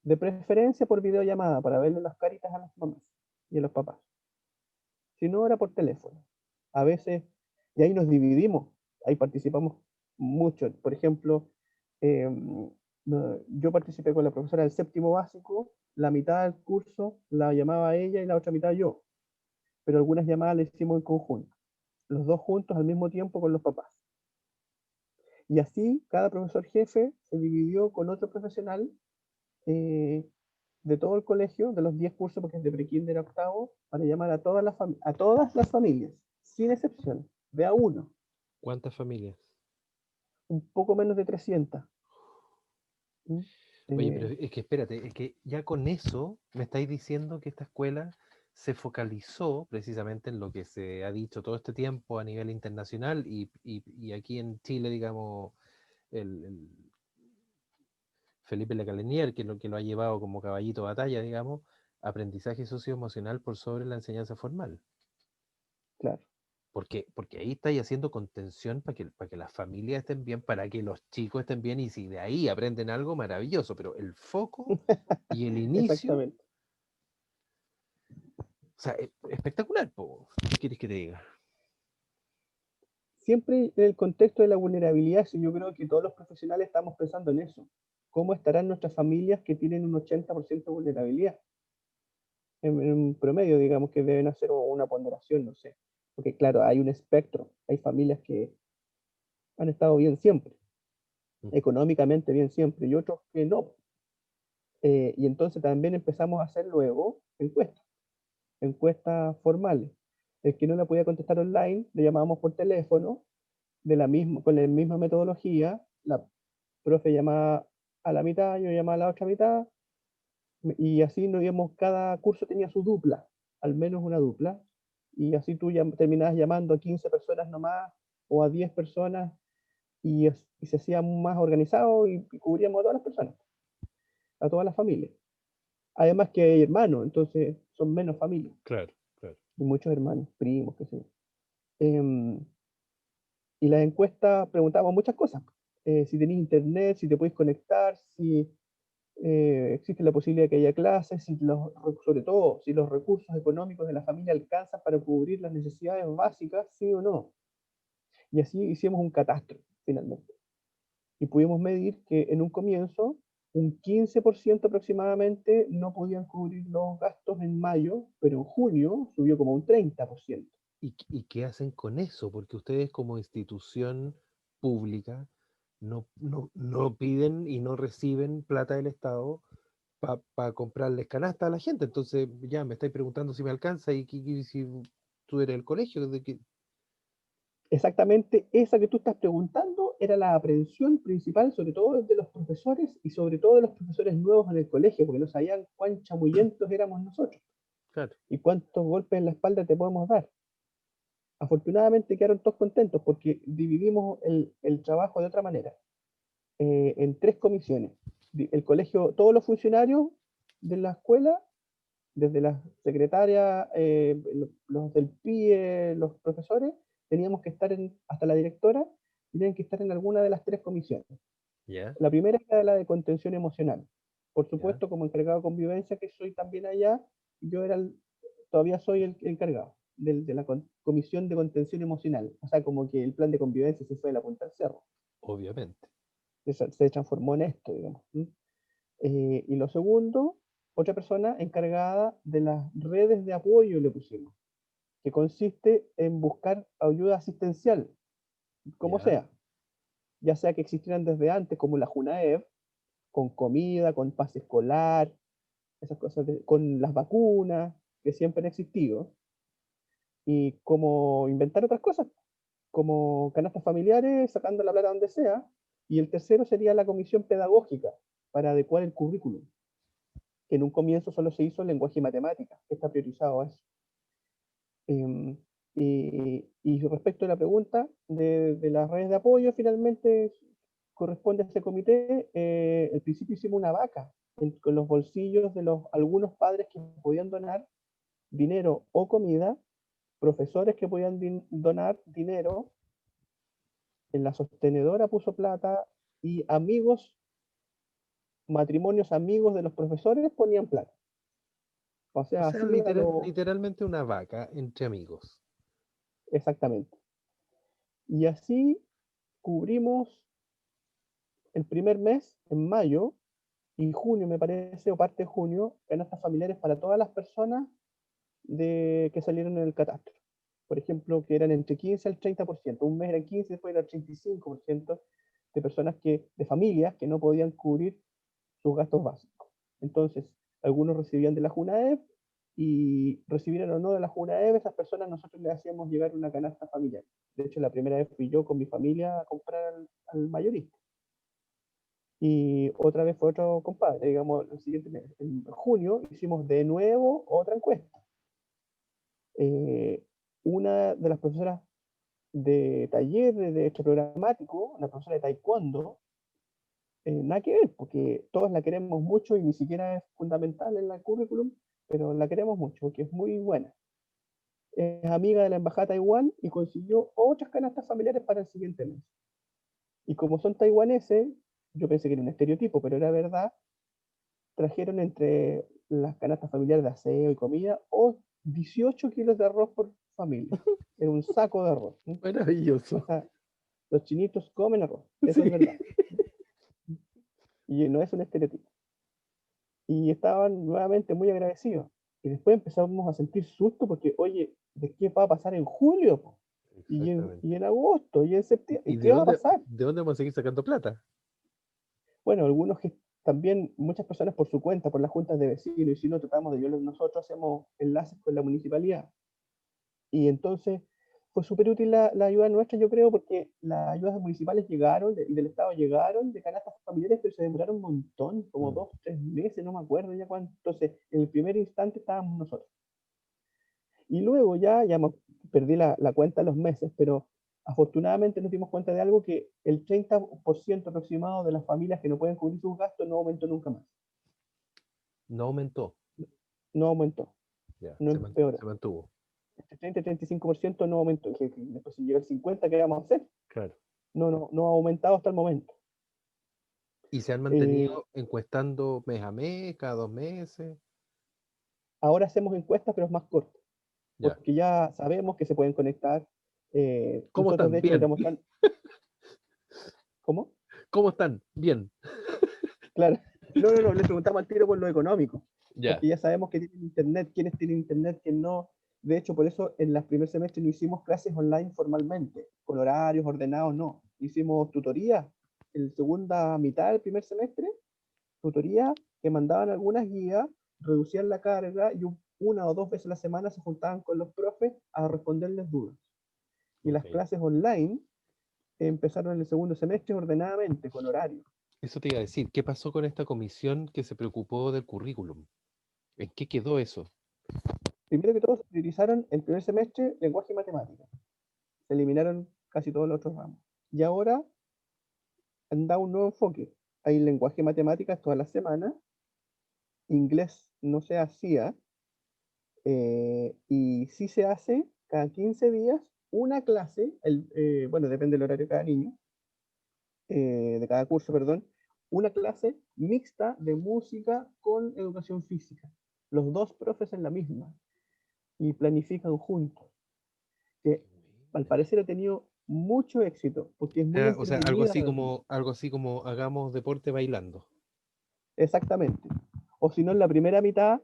de preferencia por videollamada, para verle las caritas a las mamás y a los papás. Si no, era por teléfono. A veces, y ahí nos dividimos, ahí participamos mucho. Por ejemplo, eh, yo participé con la profesora del séptimo básico, la mitad del curso la llamaba ella y la otra mitad yo, pero algunas llamadas las hicimos en conjunto, los dos juntos al mismo tiempo con los papás. Y así cada profesor jefe se dividió con otro profesional eh, de todo el colegio, de los 10 cursos, porque es de prekinder a octavo, para llamar a todas las familias, sin excepción, de a uno, ¿Cuántas familias? un poco menos de 300. ¿Mm? Oye, pero Eh, es que espérate, es que ya con eso me estáis diciendo que esta escuela se focalizó precisamente en lo que se ha dicho todo este tiempo a nivel internacional y aquí en Chile, digamos, el Felipe Lecalenier, que lo ha llevado como caballito de batalla, digamos, aprendizaje socioemocional por sobre la enseñanza formal. claro, Porque ahí estáis haciendo contención para que las familias estén bien, para que los chicos estén bien, y si de ahí aprenden algo, maravilloso, pero el foco y el inicio, exactamente. o sea, espectacular, po. ¿Qué quieres que te diga? Siempre en el contexto de la vulnerabilidad, yo creo que todos los profesionales estamos pensando en eso. ¿Cómo estarán nuestras familias que tienen un 80% de vulnerabilidad? en promedio, digamos que deben hacer una ponderación, no sé. Porque claro, hay un espectro, hay familias que han estado bien siempre, Mm. económicamente bien siempre, y otros que no. Y entonces también empezamos a hacer luego encuestas formales. El que no la podía contestar online, le llamábamos por teléfono, con la misma metodología, la profe llamaba a la mitad, yo llamaba a la otra mitad, y así nos íbamos, cada curso tenía su dupla, al menos una dupla, y así tú terminabas llamando a 15 personas nomás, o a 10 personas, y se hacía más organizado y cubríamos a todas las personas, a todas las familias. Además que hay hermanos, entonces son menos familias, Claro, claro. y muchos hermanos, primos, qué sé yo. Em, y las encuestas preguntábamos muchas cosas. Si tenéis internet, si te podéis conectar, si existe la posibilidad de que haya clases, sobre todo si los recursos económicos de la familia alcanzan para cubrir las necesidades básicas, sí o no. Y así hicimos un catastro, finalmente. Y pudimos medir que en un comienzo, un 15% aproximadamente no podían cubrir los gastos en mayo, pero en junio subió como un 30%. ¿Y qué hacen con eso? Porque ustedes como institución pública no piden y no reciben plata del Estado para comprarles canasta a la gente. Entonces ya me estáis preguntando si me alcanza y si tú eres el colegio. Exactamente esa que tú estás preguntando era la aprehensión principal, sobre todo de los profesores y sobre todo de los profesores nuevos en el colegio, porque no sabían cuán chamullentos éramos nosotros Claro, y cuántos golpes en la espalda te podemos dar. Afortunadamente quedaron todos contentos porque dividimos el trabajo de otra manera, en tres comisiones. El colegio, todos los funcionarios de la escuela, desde las secretarias, los del PIE, los profesores, teníamos que estar hasta la directora, tenían que estar en alguna de las tres comisiones. ya, La primera era la de contención emocional. Por ya, supuesto, como encargado de convivencia, que soy también allá, yo todavía soy el encargado de la comisión de contención emocional. O sea, como que el plan de convivencia se fue de la punta al cerro. obviamente. Se transformó en esto, digamos. Y lo segundo, otra persona encargada de las redes de apoyo le pusimos, que consiste en buscar ayuda asistencial, como Ya, sea, ya sea que existieran desde antes, como la JUNAEV, con comida, con pase escolar, esas cosas, con las vacunas, que siempre han existido, y como inventar otras cosas, como canastas familiares, sacando la plata donde sea, y el tercero sería la comisión pedagógica, para adecuar el currículum, que en un comienzo solo se hizo en lenguaje y matemáticas, que está priorizado a eso. Eh, y respecto a la pregunta de las redes de apoyo, finalmente corresponde a ese comité. Al principio hicimos una vaca con los bolsillos de algunos padres que podían donar dinero o comida, profesores que podían donar dinero, en la sostenedora puso plata y amigos, matrimonios amigos de los profesores ponían plata. O o sea, sea, así era literalmente una vaca entre amigos. exactamente. Y así cubrimos el primer mes, en mayo, y junio, me parece, o parte de junio, canastas familiares para todas las personas que salieron en el catastro. Por ejemplo, que eran entre 15 al 30%. Un mes eran 15, después era el 35% de personas de familias que no podían cubrir sus gastos básicos. Entonces, algunos recibían de la JUNAEV y recibieran o no de la JUNAEV, esas personas nosotros les hacíamos llegar una canasta familiar. De hecho, la primera vez fui yo con mi familia a comprar al mayorista. Y otra vez fue otro compadre, digamos, el siguiente mes. En junio hicimos de nuevo otra encuesta. Eh, una de las profesoras de taller de hecho programático, la profesora de taekwondo, nada que ver, porque todos la queremos mucho y ni siquiera es fundamental en el currículum, pero la queremos mucho porque es muy buena. Es amiga de la embajada de Taiwán y consiguió otras canastas familiares para el siguiente mes. Y como son taiwaneses, yo pensé que era un estereotipo, pero era verdad, trajeron entre las canastas familiares de aseo y comida 18 kilos de arroz por familia. Era un saco de arroz. O Maravilloso. sea, los chinitos comen arroz, eso Sí. es verdad. Y no es un estereotipo. Y estaban nuevamente muy agradecidos. Y después empezamos a sentir susto porque, oye, ¿de qué va a pasar en julio, po? Exactamente. Y en agosto, y en septiembre, ¿Y ¿y qué va a pasar? de dónde vamos a seguir sacando plata? Bueno, algunos que también, muchas personas por su cuenta, por las juntas de vecinos, y si no tratamos de ayudarlos nosotros, hacemos enlaces con la municipalidad. Y entonces fue súper útil la ayuda nuestra, yo creo, porque las ayudas municipales llegaron y del Estado llegaron de canastas familiares, pero se demoraron un montón, como Mm. 2, 3 meses, no me acuerdo ya cuánto. Entonces, en el primer instante estábamos nosotros. Y luego ya perdí la cuenta de los meses, pero afortunadamente nos dimos cuenta de algo, que el 30% aproximado de las familias que no pueden cubrir sus gastos no aumentó nunca más. No aumentó, No aumentó, ya, no empeoró. se mantuvo. Este 35% no aumentó. Después si llega el 50%, ¿qué vamos a hacer? Claro. No ha aumentado hasta el momento. Y se han Eh, mantenido encuestando mes a mes, cada 2 meses. Ahora hacemos encuestas, pero es más corto, Ya. porque ya sabemos que se pueden conectar. ¿Cómo Nosotros, están? de hecho, le Bien. estamos dando... ¿Cómo? ¿Cómo están? Bien. Claro. No, les preguntamos al tiro por lo económico, Ya. porque ya sabemos que tienen internet, quiénes tienen internet, quién no. De hecho, por eso en los primer semestre no hicimos clases online formalmente, con horarios ordenados, no. Hicimos tutoría en la segunda mitad del primer semestre, tutoría que mandaban algunas guías, reducían la carga y una o dos veces a la semana se juntaban con los profes a responderles dudas. Y Ok. las clases online empezaron en el segundo semestre ordenadamente, con horario. Eso te iba a decir. ¿Qué pasó con esta comisión que se preocupó del currículum? ¿En qué quedó eso? Primero que todo, se priorizaron el primer semestre lenguaje y matemáticas. Se eliminaron casi todos los otros ramos. Y ahora han dado un nuevo enfoque. Hay lenguaje y matemáticas todas las semanas, inglés no se hacía, y sí se hace cada 15 días una clase, bueno, depende del horario de cada niño, de cada curso, perdón, una clase mixta de música con educación física. Los dos profes en la misma y planifican juntos, que Qué al buena. parecer ha tenido mucho éxito porque es muy O sea, entretenida para los niños. algo así como hagamos deporte bailando. Exactamente. O si no, en la primera mitad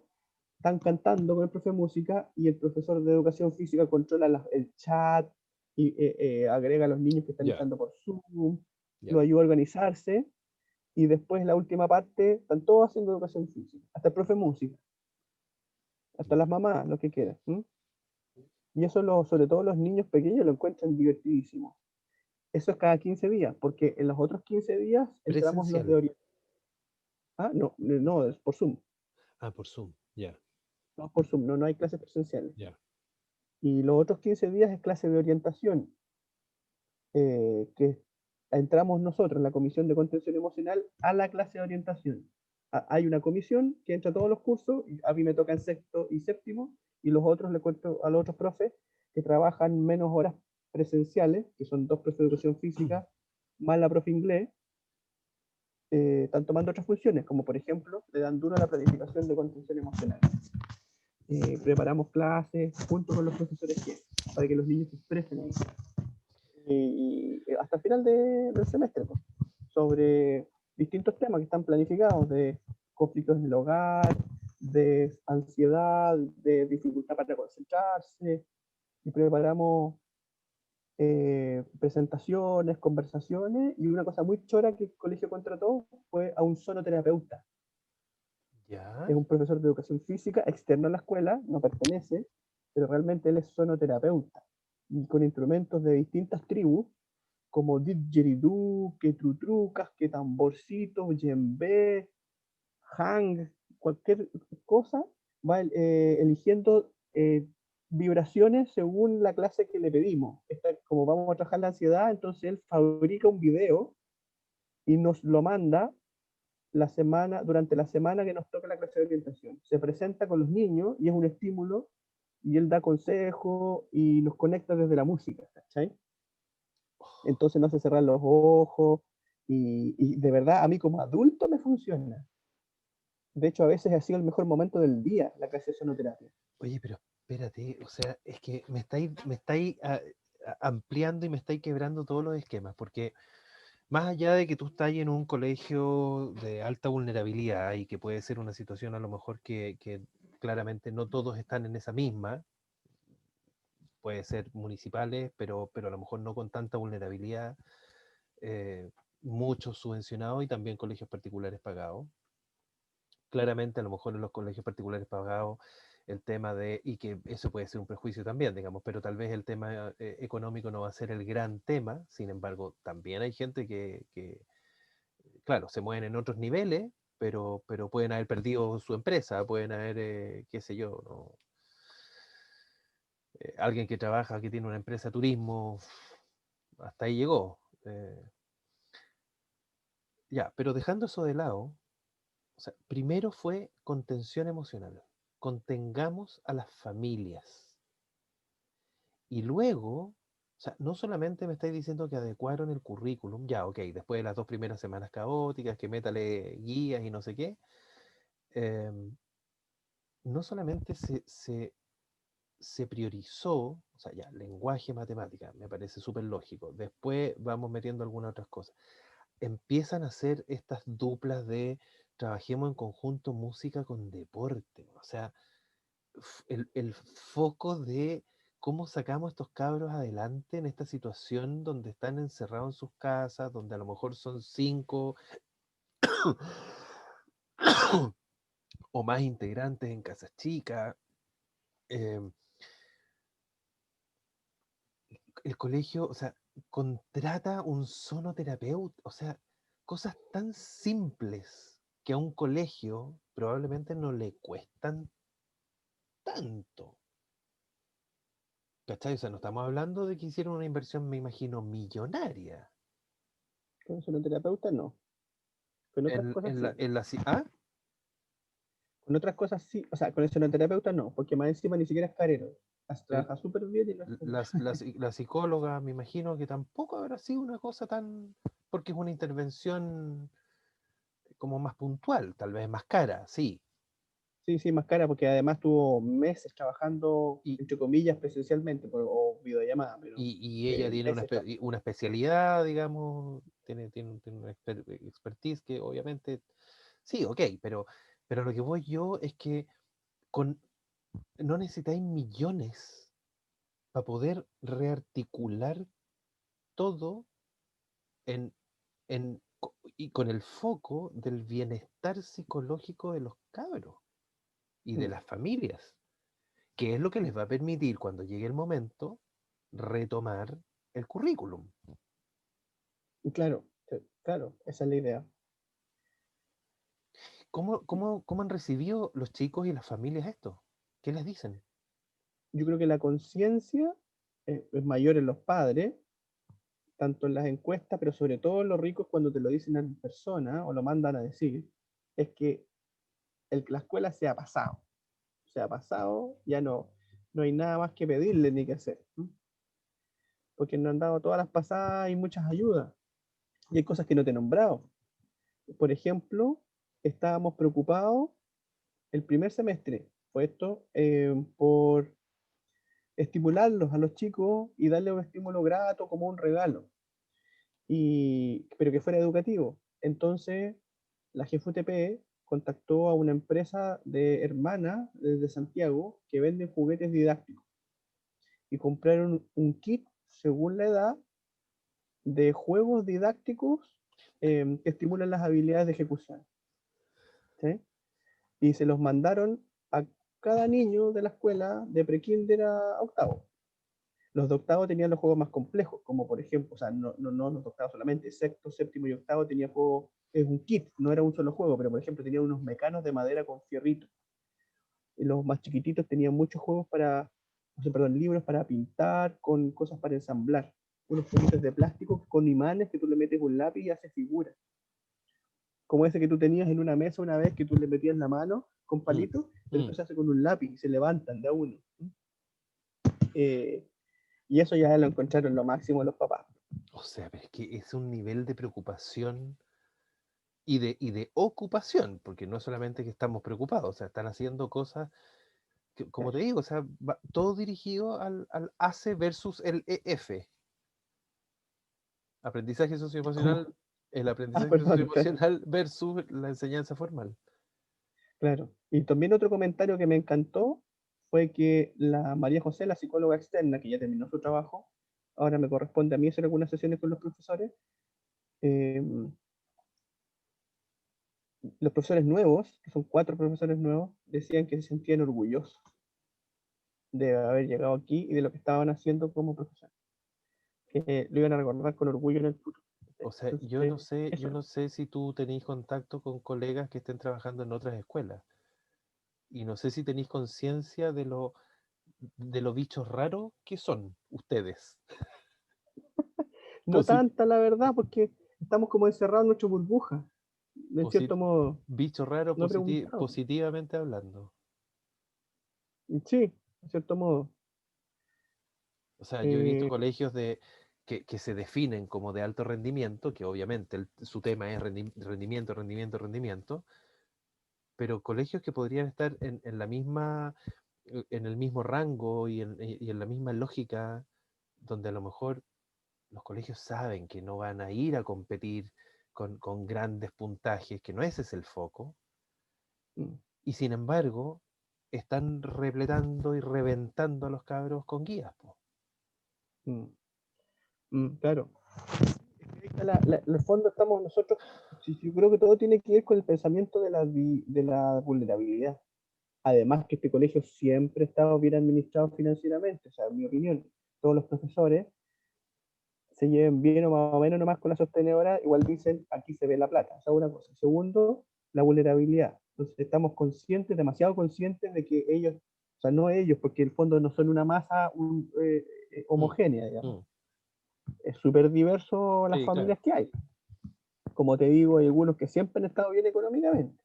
están cantando con el profe de música y el profesor de educación física controla el chat y agrega a los niños que están Ya, entrando por Zoom, lo ya. ayuda a organizarse, y después la última parte están todos haciendo educación física, hasta el profe de música, hasta las mamás, lo que quieran. ¿M? Y eso, sobre todo los niños pequeños, lo encuentran divertidísimo. Eso es cada 15 días, porque en los otros 15 días entramos los de Presencial. orientación. Ah, no, es por Zoom. Ah, por Zoom. Ya, No es por Zoom, no hay clases presenciales. ya. Y los otros 15 días es clase de orientación, que entramos nosotros, la Comisión de Contención Emocional, a la clase de orientación. Hay una comisión que entra a todos los cursos, y a mí me toca en sexto y séptimo, y los otros le cuento a los otros profes que trabajan menos horas presenciales, que son dos profes de educación física, más la profe inglés, están tomando otras funciones, como por ejemplo, le dan duro a la planificación de contención emocional. Preparamos clases junto con los profesores para que los niños se expresen y hasta el final del semestre, pues, sobre distintos temas que están planificados, de conflictos en el hogar, de ansiedad, de dificultad para concentrarse, y preparamos presentaciones, conversaciones, y una cosa muy chora que el colegio contrató fue a un sonoterapeuta, que Ya. es un profesor de educación física externo a la escuela, no pertenece, pero realmente él es sonoterapeuta, y con instrumentos de distintas tribus, como didgeridoo, que trutrucas, que tamborcitos, djembe, hang, cualquier cosa, va eligiendo vibraciones según la clase que le pedimos. Como vamos a trabajar la ansiedad, entonces él fabrica un video y nos lo manda durante la semana que nos toca la clase de orientación. Se presenta con los niños y es un estímulo, y él da consejos y nos conecta desde la música, ¿cachai? Entonces no hace cerrar los ojos, y de verdad a mí como adulto me funciona. De hecho, a veces ha sido el mejor momento del día la clase de sonoterapia. Oye, pero espérate, o sea, es que me estáis ampliando y me estáis quebrando todos los esquemas, porque más allá de que tú estás en un colegio de alta vulnerabilidad y que puede ser una situación a lo mejor que claramente no todos están en esa misma, puede ser municipales, pero a lo mejor no con tanta vulnerabilidad, muchos subvencionados y también colegios particulares pagados. Claramente a lo mejor en los colegios particulares pagados el tema de, y que eso puede ser un prejuicio también, digamos, pero tal vez el tema económico no va a ser el gran tema, sin embargo, también hay gente que claro, se mueven en otros niveles, pero pueden haber perdido su empresa, pueden haber, qué sé yo, ¿no? Alguien que trabaja, que tiene una empresa de turismo, hasta ahí llegó. Ya, pero dejando eso de lado, o sea, primero fue contención emocional, contengamos a las familias. Y luego, o sea, no solamente me estáis diciendo que adecuaron el currículum, ya, ok, después de las 2 primeras semanas caóticas, que métale guías y no sé qué, no solamente se priorizó, o sea, ya, lenguaje, matemática, me parece súper lógico. Después vamos metiendo algunas otras cosas. Empiezan a hacer estas duplas de trabajemos en conjunto música con deporte. O sea, el foco de cómo sacamos a estos cabros adelante en esta situación donde están encerrados en sus casas, donde a lo mejor son 5 o más integrantes en casas chicas. eh, el colegio, o sea, contrata un sonoterapeuta, o sea, cosas tan simples que a un colegio probablemente no le cuestan tanto. ¿Cachai? O sea, no estamos hablando de que hicieron una inversión, me imagino, millonaria. Con sonoterapeuta no. Con otras cosas sí. ¿Ah? Con otras cosas sí. O sea, con el sonoterapeuta no, porque más encima ni siquiera es carero. El- Trabaja súper bien y no es carero. la psicóloga, me imagino que tampoco habrá sido una cosa tan, porque es una intervención como más puntual, tal vez más cara, sí. Sí, sí, más cara, porque además tuvo meses trabajando, Y, entre comillas, presencialmente o videollamada, pero y ella tiene meses una especialidad, digamos, tiene una expertise que obviamente, sí, ok, pero lo que voy yo es que con, no necesitáis millones para poder rearticular todo en, y con el foco del bienestar psicológico de los cabros y de trabajando. las familias, que es lo que les va a permitir cuando llegue el momento retomar el currículum. Y claro, claro, esa es la idea. ¿Cómo han recibido los chicos y las familias esto? ¿Qué les dicen? Yo creo que la conciencia es mayor en los padres, tanto en las encuestas, pero sobre todo en los ricos cuando te lo dicen en persona o lo mandan a decir, es que la escuela se ha pasado, ya no hay nada más que pedirle ni que hacer, ¿m? Porque nos han dado todas las pasadas y muchas ayudas, y hay cosas que no te he nombrado. Por ejemplo, estábamos preocupados el primer semestre, fue esto, por estimularlos a los chicos y darles un estímulo grato como un regalo, pero que fuera educativo. Entonces, la GFUTP contactó a una empresa de hermana desde Santiago que vende juguetes didácticos y compraron un kit según la edad de juegos didácticos que estimulan las habilidades de ejecución. ¿Sí? Y se los mandaron a cada niño de la escuela de prekinder a octavo. Los de octavo tenían los juegos más complejos, como por ejemplo, o sea, no los de octavo solamente, sexto, séptimo y octavo tenía juegos, es un kit, no era un solo juego, pero por ejemplo tenía unos mecanos de madera con fierritos. Y los más chiquititos tenían muchos juegos o sea, perdón, libros para pintar, con cosas para ensamblar. Unos juguetes de plástico con imanes que tú le metes un lápiz y hace figuras. Como ese que tú tenías en una mesa una vez que tú le metías la mano con Mm, palitos, pero mm. esto se hace con un lápiz y se levantan de a uno. Y eso ya lo encontraron lo máximo los papás. O sea, pero es que es un nivel de preocupación y de ocupación, porque no es solamente que estamos preocupados, o sea, están haciendo cosas, que, como te digo, o sea, todo dirigido al ACE versus el EF, aprendizaje ¿Cómo? socioemocional, el Ah, aprendizaje perdón, claro. socioemocional versus la enseñanza formal. claro. Y también otro comentario que me encantó fue que la María José, la psicóloga externa, que ya terminó su trabajo, ahora me corresponde a mí hacer algunas sesiones con los profesores. eh, los profesores nuevos, que son 4 profesores nuevos, decían que se sentían orgullosos de haber llegado aquí y de lo que estaban haciendo como profesores, que lo iban a recordar con orgullo en el futuro. O sea, Entonces, yo eso. no sé si tú tenéis contacto con colegas que estén trabajando en otras escuelas. Y no sé si tenéis conciencia de lo bichos raros que son ustedes. No Posi- tanta, la verdad, porque estamos como encerrados en nuestra burbuja, en posi- cierto modo. bicho raro No he preguntado. positivamente hablando. Sí, en cierto modo. O sea, yo he visto Eh, colegios que se definen como de alto rendimiento, que obviamente su tema es rendimiento, rendimiento, rendimiento, pero colegios que podrían estar en la misma, en el mismo rango y en la misma lógica, donde a lo mejor los colegios saben que no van a ir a competir con grandes puntajes, que no ese es el foco, mm, y sin embargo están repletando y reventando a los cabros con guías, po. mm, claro. Ahí está en el fondo estamos nosotros, sí, sí, yo creo que todo tiene que ver con el pensamiento de la vulnerabilidad. Además que este colegio siempre ha estado bien administrado financieramente, o sea, en mi opinión, todos los profesores se lleven bien o más o menos nomás con la sostenedora, igual dicen, aquí se ve la plata, esa es una cosa. Segundo, la vulnerabilidad. Entonces estamos conscientes, demasiado conscientes de que ellos, o sea, no ellos, porque en el fondo no son una masa Mm, homogénea, digamos. mm. Es súper diverso las Sí, claro. familias que hay. Como te digo, hay algunos que siempre han estado bien económicamente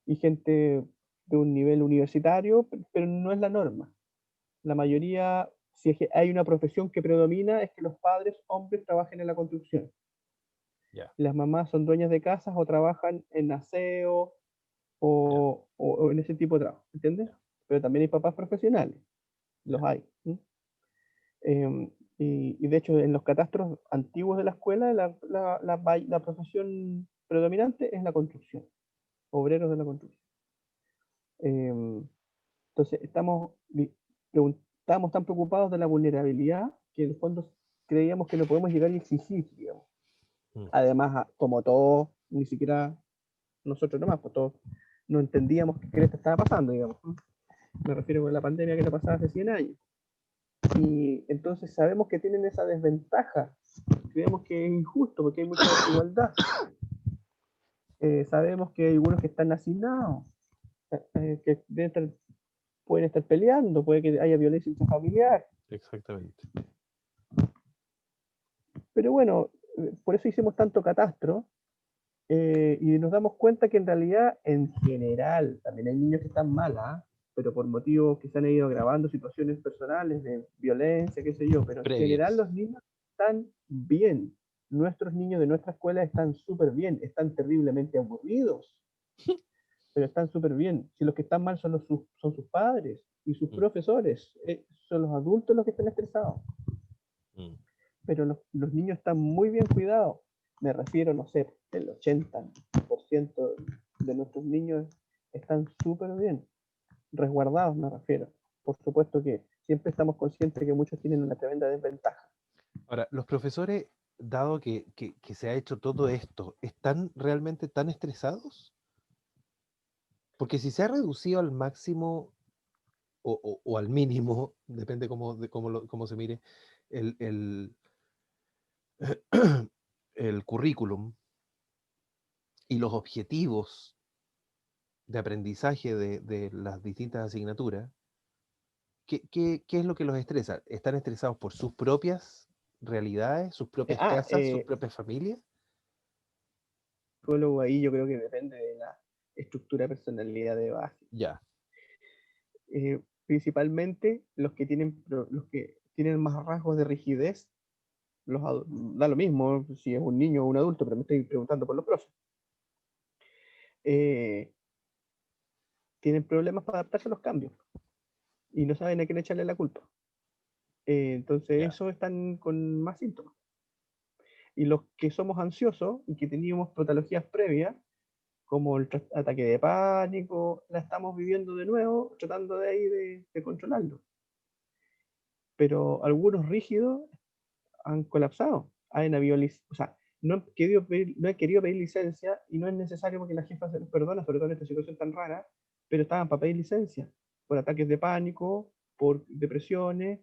y gente de un nivel universitario, pero no es la norma. La mayoría, si es que hay una profesión que predomina, es que los padres, hombres, trabajen en la construcción. Ya. Las mamás son dueñas de casas o trabajan en aseo Ya, o en ese tipo de trabajo, ¿entiendes? ya, Pero también hay papás profesionales, los ya. hay. ¿Sí? Y de hecho, en los catastros antiguos de la escuela, la profesión predominante es la construcción, obreros de la construcción. Eh, entonces, estamos tan preocupados de la vulnerabilidad que en el fondo creíamos que no podemos llegar y exigir, digamos. Mm. Además, como todos, ni siquiera nosotros nomás, pues todos no entendíamos qué les estaba pasando, digamos. Me refiero a la pandemia que no pasaba hace 100 años. Y entonces sabemos que tienen esa desventaja. Creemos que es injusto porque hay mucha desigualdad. Sabemos que hay algunos que están hacinados, que pueden estar peleando, puede que haya violencia intrafamiliar. Exactamente. Pero bueno, por eso hicimos tanto catastro y nos damos cuenta que en realidad, en general, también hay niños que están mal, ¿ah? Pero por motivos que se han ido agravando, situaciones personales de violencia, qué sé yo, pero en general Previas. los niños están bien. Nuestros niños de nuestra escuela están súper bien, están terriblemente aburridos, pero están súper bien. Si los que están mal son sus padres y sus Mm, profesores, son los adultos los que están estresados, mm. pero los niños están muy bien cuidados. Me refiero, no sé, el 80% de nuestros niños están súper bien, resguardados me refiero. Por supuesto que siempre estamos conscientes de que muchos tienen una tremenda desventaja. Ahora, los profesores, dado que se ha hecho todo esto, ¿están realmente tan estresados? Porque si se ha reducido al máximo o al mínimo, depende cómo se mire, el, el currículum y los objetivos de aprendizaje de las distintas asignaturas, ¿qué es lo que los estresa? ¿Están estresados por sus propias realidades, sus propias casas, sus propias familias? Psicólogo ahí yo creo que depende de la estructura de personalidad de base. Ya, Principalmente los que tienen más rasgos de rigidez, da lo mismo si es un niño o un adulto, pero me estoy preguntando por los profes. Eh, tienen problemas para adaptarse a los cambios y no saben a quién echarle la culpa. Entonces, ya. eso están con más síntomas. Y los que somos ansiosos y que teníamos patologías previas, como el ataque de pánico, la estamos viviendo de nuevo, tratando de ahí de controlarlo. Pero algunos rígidos han colapsado, han habido, o sea, no han querido pedir licencia y no es necesario porque la jefa se los perdona, sobre todo en esta situación tan rara, pero estaban para pedir licencia por ataques de pánico, por depresiones,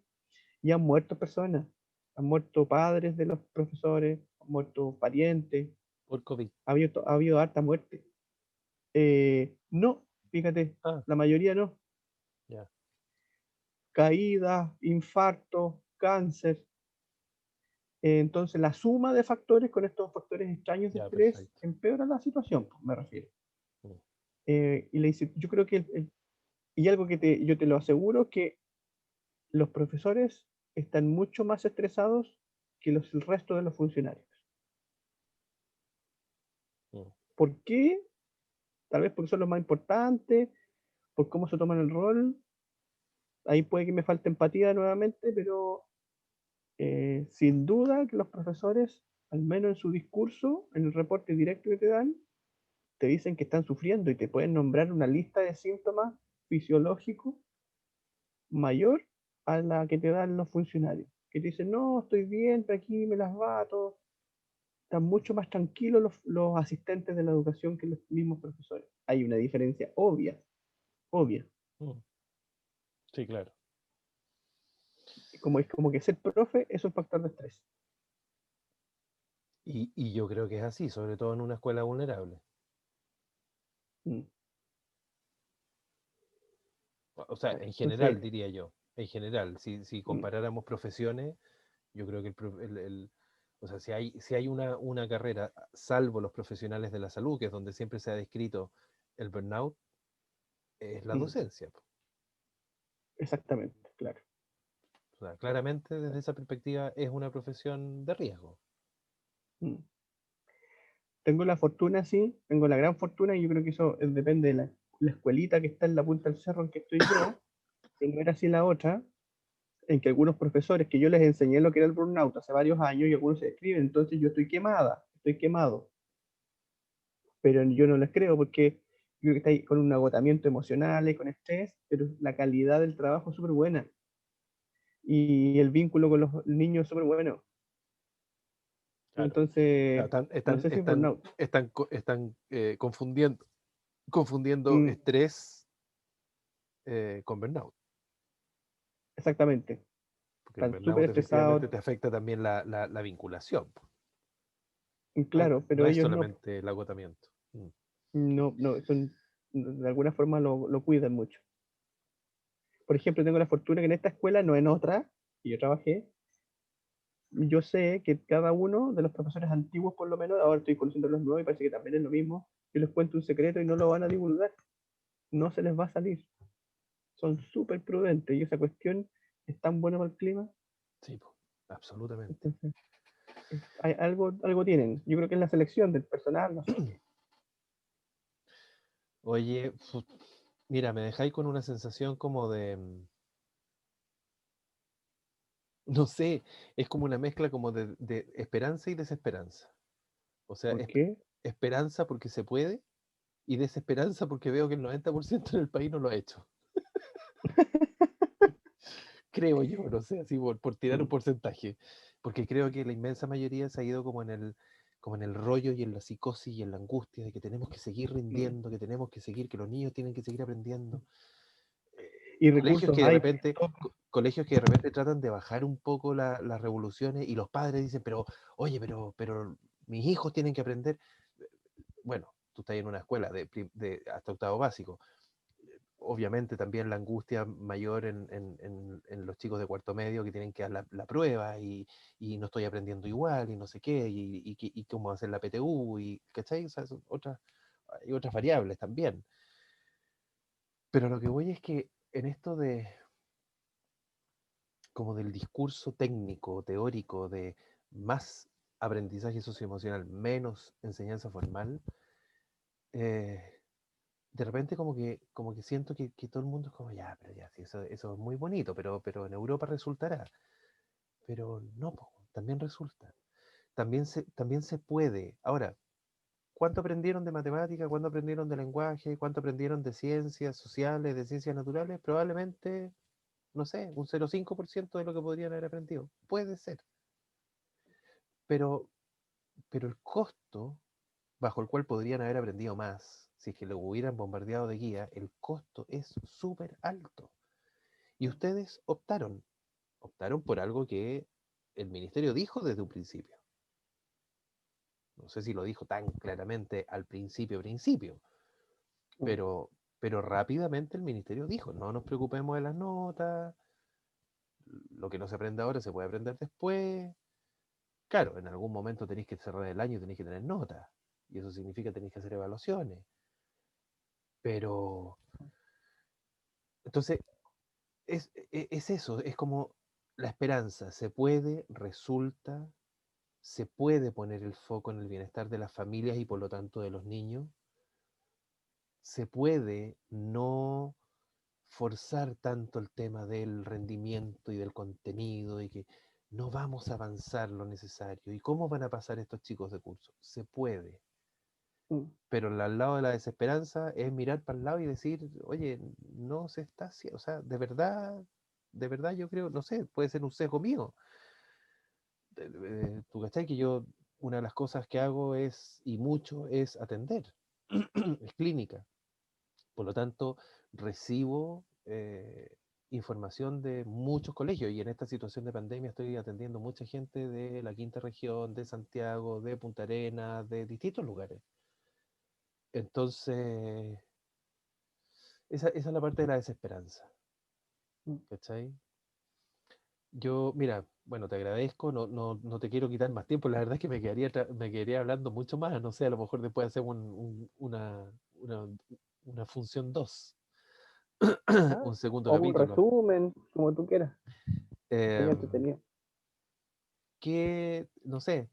y han muerto personas, han muerto padres de los profesores, han muerto parientes, Por COVID. ha habido harta muerte. No, fíjate, Ah, la mayoría no. ya. Caídas, infartos, cáncer. Entonces, la suma de factores con estos factores extraños de Ya, estrés perfecto. empeora la situación, pues, me refiero. Mm. Yo creo que, y algo que yo te lo aseguro, que los profesores están mucho más estresados que el resto de los funcionarios. Mm. ¿Por qué? Tal vez porque son los más importantes, por cómo se toman el rol. Ahí puede que me falte empatía nuevamente, pero sin duda que los profesores, al menos en su discurso, en el reporte directo que te dan, te dicen que están sufriendo y te pueden nombrar una lista de síntomas fisiológicos mayor a la que te dan los funcionarios. Que te dicen, no, estoy bien, pero aquí me las bato. Están mucho más tranquilos los asistentes de la educación que los mismos profesores. Hay una diferencia obvia, obvia. Mm. Sí, claro. Es como que ser profe es un factor de estrés. Y yo creo que es así, sobre todo en una escuela vulnerable. Mm. O sea, en general, Entonces, diría yo. En general, si mm, comparáramos profesiones, yo creo que o sea, si hay una carrera, salvo los profesionales de la salud, que es donde siempre se ha descrito el burnout, es la mm, docencia, po. exactamente, claro. O sea, claramente desde esa perspectiva es una profesión de riesgo. Mm. Tengo la fortuna, sí, tengo la gran fortuna, y yo creo que eso depende de la escuelita que está en la punta del cerro en que estoy yo, que no era así la otra, en que algunos profesores que yo les enseñé lo que era el burnout hace varios años y algunos se escriben, entonces yo estoy quemada, estoy quemado, pero yo no les creo porque yo creo que está ahí con un agotamiento emocional y con estrés, pero la calidad del trabajo es súper buena y el vínculo con los niños es súper bueno. Claro. Claro, Entonces, Están, no están, sé si es están, burnout. están confundiendo Mm, estrés con burnout. exactamente. Porque el Están súper burnout estresados, efectivamente te afecta también la vinculación, po. claro, No pero es ellos no, solamente el agotamiento. Mm. no, de alguna forma lo cuidan mucho. Por ejemplo, tengo la fortuna que en esta escuela, no en otra, que yo trabajé, yo sé que cada uno de los profesores antiguos, por lo menos, ahora estoy conociendo a los nuevos y parece que también es lo mismo, yo les cuento un secreto y no lo van a divulgar, no se les va a salir. Son súper prudentes y esa cuestión es tan buena para el clima. Sí, po, absolutamente. Entonces, algo tienen. Yo creo que es la selección del personal, no sé qué. Oye, mira, me dejáis con una sensación como de, no sé, es como una mezcla como de esperanza y desesperanza. O sea, ¿Por qué? esperanza porque se puede y desesperanza porque veo que el 90% del país no lo ha hecho. Creo yo, no sé, así por tirar un Mm, porcentaje. Porque creo que la inmensa mayoría se ha ido como en el rollo y en la psicosis y en la angustia de que tenemos que seguir mm. rindiendo, que tenemos que seguir, que los niños tienen que seguir aprendiendo. Y Colegios recursos que de hay. repente, colegios que de repente tratan de bajar un poco las revoluciones y los padres dicen, pero, oye, pero mis hijos tienen que aprender. Bueno, tú estás en una escuela hasta octavo básico. Obviamente también la angustia mayor en los chicos de cuarto medio que tienen que dar la prueba y no estoy aprendiendo igual y no sé qué, y cómo hacer la PTU, ¿cachai? O sea, hay otras variables también. Pero lo que voy es que en esto como del discurso técnico, teórico, de más aprendizaje socioemocional, menos enseñanza formal, eh, de repente como que siento que todo el mundo es como, ya, pero ya, sí, eso es muy bonito, pero en Europa resultará. Pero no, po, también resulta. También se puede. Ahora, ¿cuánto aprendieron de matemática? ¿Cuánto aprendieron de lenguaje? ¿Cuánto aprendieron de ciencias sociales, de ciencias naturales? Probablemente, no sé, un 0,5% de lo que podrían haber aprendido. Puede ser. Pero, pero el costo bajo el cual podrían haber aprendido más, si es que lo hubieran bombardeado de guía, el costo es súper alto. Y ustedes optaron por algo que el ministerio dijo desde un principio. No sé si lo dijo tan claramente al principio, pero, pero rápidamente el ministerio dijo, no nos preocupemos de las notas, lo que no se aprende ahora se puede aprender después. Claro, en algún momento tenéis que cerrar el año y tenéis que tener notas, y eso significa que tenéis que hacer evaluaciones. Pero, entonces, es eso, es como la esperanza, se puede, resulta, se puede poner el foco en el bienestar de las familias y por lo tanto de los niños, se puede no forzar tanto el tema del rendimiento y del contenido y que no vamos a avanzar lo necesario. ¿Y cómo van a pasar estos chicos de curso? Se puede, Mm. pero al lado de la desesperanza es mirar para el lado y decir, oye, no se está haciendo, o sea, de verdad yo creo, no sé, puede ser un sesgo mío. Tú cachai que yo, una de las cosas que hago es, y mucho, es atender, es clínica. Por lo tanto, recibo información de muchos colegios y en esta situación de pandemia estoy atendiendo mucha gente de la quinta región, de Santiago, de Punta Arenas, de distintos lugares. Entonces, esa es la parte de la desesperanza, Mm. ¿cachai? Yo, mira, bueno, te agradezco, no te quiero quitar más tiempo, la verdad es que me quedaría hablando mucho más, no sé, a lo mejor después hacemos una, una función 2 Ah, un segundo o un capítulo. resumen, como tú quieras. Entretenido, Em, entretenido. no sé,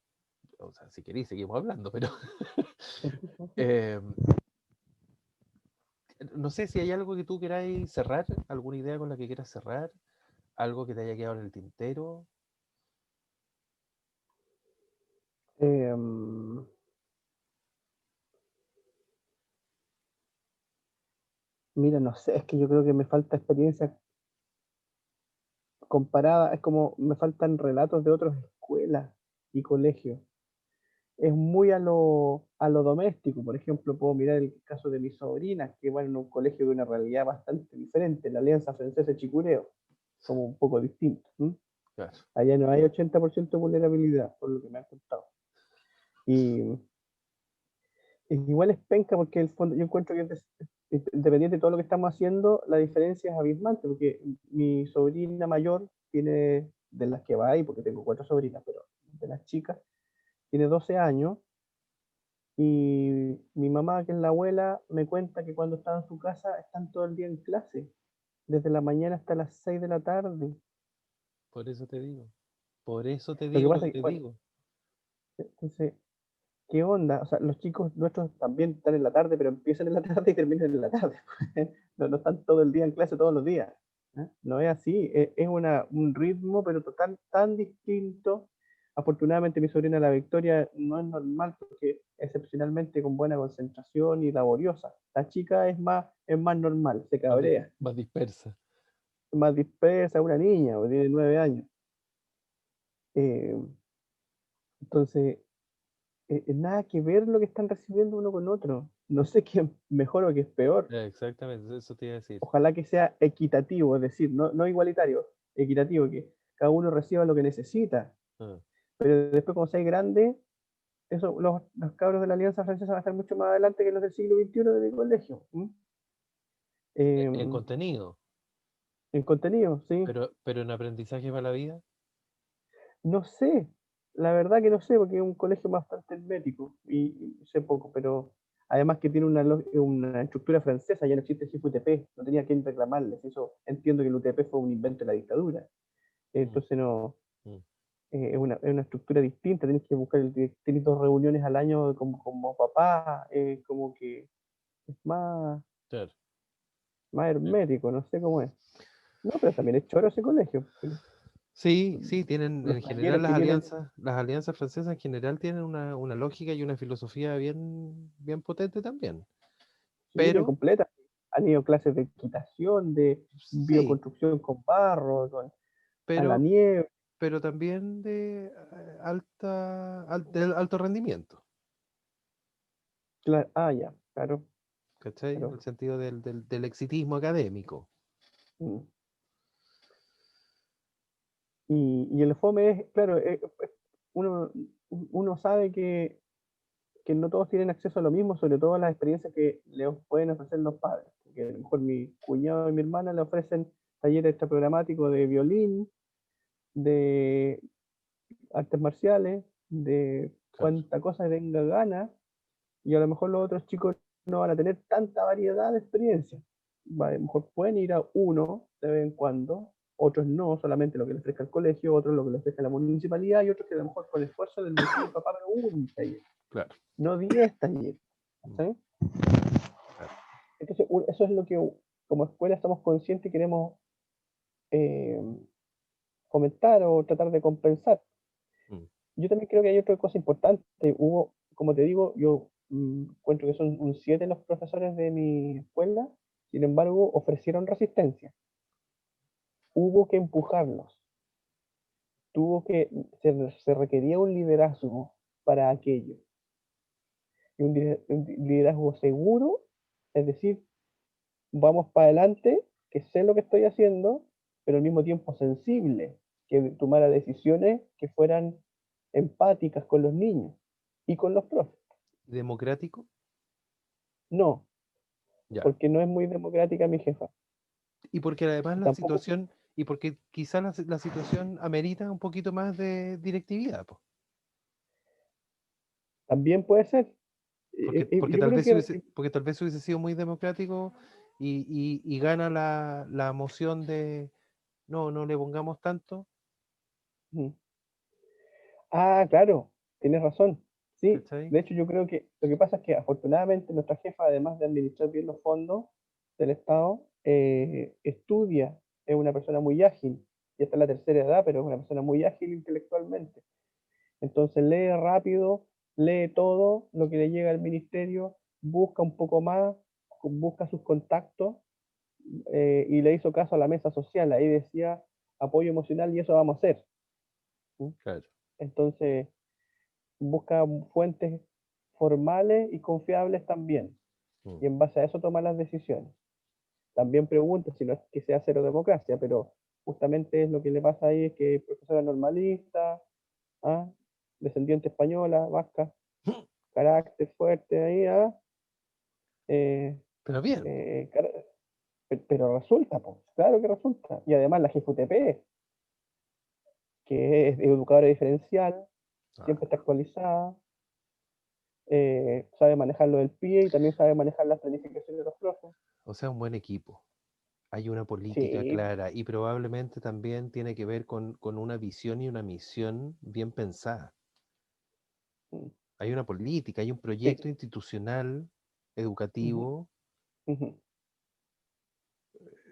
o sea, si queréis seguimos hablando, pero Sí, sí, sí, sí. em, no sé si hay algo que tú queráis cerrar, alguna idea con la que quieras cerrar, algo que te haya quedado en el tintero. Em, Mira, no sé, es que yo creo que me falta experiencia comparada, es como me faltan relatos de otras escuelas y colegios. Es muy a lo doméstico. Por ejemplo, puedo mirar el caso de mis sobrinas, que van en un colegio de una realidad bastante diferente, la Alianza Francesa de Chicureo, como un poco distinto. ¿M? Claro, Allá no hay 80% de vulnerabilidad, por lo que me han contado. Y igual es penca porque el fondo, yo encuentro que independiente de todo lo que estamos haciendo, la diferencia es abismante, porque mi sobrina mayor tiene, de las que va ahí, porque tengo 4 sobrinas, pero de las chicas, tiene 12 años. Y mi mamá, que es la abuela, me cuenta que cuando está en su casa están todo el día en clase, desde la mañana hasta las 6 de la tarde. por eso te Lo que digo lo pasa que es que, te bueno, digo. entonces, ¿qué onda? O sea, los chicos nuestros también están en la tarde, pero empiezan en la tarde y terminan en la tarde. No, no están todo el día en clase todos los días. ¿Eh? No es así, es un ritmo, pero total, tan distinto. Afortunadamente mi sobrina la Victoria no es normal porque es excepcionalmente con buena concentración y laboriosa. La chica es más normal, se Más, cabrea, más dispersa. es más dispersa, una niña, porque tiene 9 años. Eh, entonces, nada que ver lo que están recibiendo uno con otro. No sé qué es mejor o qué es peor. Exactamente, eso te iba a decir. Ojalá que sea equitativo, es decir, no igualitario, equitativo, que cada uno reciba lo que necesita. Ah. Pero después, cuando seas grande, eso, los cabros de la Alianza Francesa van a estar mucho más adelante que los del siglo XXI de mi colegio. ¿M? En Eh, contenido, en contenido, sí. pero en aprendizaje para la vida. No sé, la verdad que no sé, porque es un colegio bastante hermético y sé poco, pero además que tiene una estructura francesa, ya no existe el GFUTP, no tenía quien reclamarles. Eso entiendo que el UTP fue un invento de la dictadura. Mm, Entonces no, mm, es una estructura distinta, tenés que buscar, tenés 2 reuniones al año como papá, como que es claro. más Sí. hermético, no sé cómo es. No, pero también es choro ese colegio. Sí, sí, tienen Los en general talleres que tienen, las alianzas francesas en general tienen una lógica y una filosofía bien potente también. sí, bien Pero, completas. Han ido clases de equitación, de sí, bioconstrucción con barro, a la pero, nieve. pero también de del alto rendimiento, Ya, claro, ¿cachai? En claro. el sentido del exitismo académico. Mm. Y el fome es, claro, uno, uno sabe que no todos tienen acceso a lo mismo, sobre todo a las experiencias que les pueden ofrecer los padres. Porque a lo mejor mi cuñado y mi hermana le ofrecen talleres extraprogramáticos de violín, de artes marciales, de Claro. cuánta cosa tenga gana, y a lo mejor los otros chicos no van a tener tanta variedad de experiencias. A lo mejor pueden ir a uno de vez en cuando, otros no, solamente lo que les ofrezca el colegio, otros lo que les ofrezca la municipalidad, y otros que a lo mejor con el esfuerzo del bolsillo del papá, pero un taller, Claro, no 10 talleres. mm, ¿Sí? claro, Entonces, eso es lo que como escuela estamos conscientes y queremos eh, fomentar o tratar de compensar. mm, Yo también creo que hay otra cosa importante. Hubo, como te digo, yo encuentro que son un 7 los profesores de mi escuela, sin embargo, ofrecieron resistencia. Hubo que empujarlos, se requería un liderazgo para aquello. Y un liderazgo seguro, es decir, vamos para adelante, que sé lo que estoy haciendo, pero al mismo tiempo sensible, que tomara decisiones que fueran empáticas con los niños y con los profes. democrático, No, ya. porque no es muy democrática mi jefa. Y porque además Y la tampoco, situación, y porque quizá la situación amerita un poquito más de directividad, po. también puede ser. Porque Yo tal creo vez que porque tal vez hubiese sido muy democrático y gana la moción de no le pongamos tanto, mm, claro, tienes razón. Sí, ¿cachai? de hecho yo creo que lo que pasa es que afortunadamente nuestra jefa, además de administrar bien los fondos del Estado, estudia, es una persona muy ágil, ya está en la tercera edad, pero es una persona muy ágil intelectualmente. Entonces lee rápido, lee todo lo que le llega al ministerio, busca un poco más, busca sus contactos, y le hizo caso a la mesa social. Ahí decía apoyo emocional y eso vamos a hacer. ¿Sí? Claro. Entonces busca fuentes formales y confiables también. Mm. Y en base a eso toma las decisiones. También pregunta si no es que sea cero democracia, pero justamente es lo que le pasa ahí es que profesora normalista, ¿ah? Descendiente española, vasca, carácter fuerte ahí, eh, Pero bien, eh, pero resulta, pues, claro que resulta. Y además la jefa UTP, que es educadora diferencial, ah, siempre está actualizada, sabe manejar lo del pie y también sabe manejar las planificaciones de los profes. o sea, un buen equipo. Hay una política Sí, clara y probablemente también tiene que ver con una visión y una misión bien pensada. mm, Hay una política, hay un sí, proyecto institucional, ujú, educativo. ujú,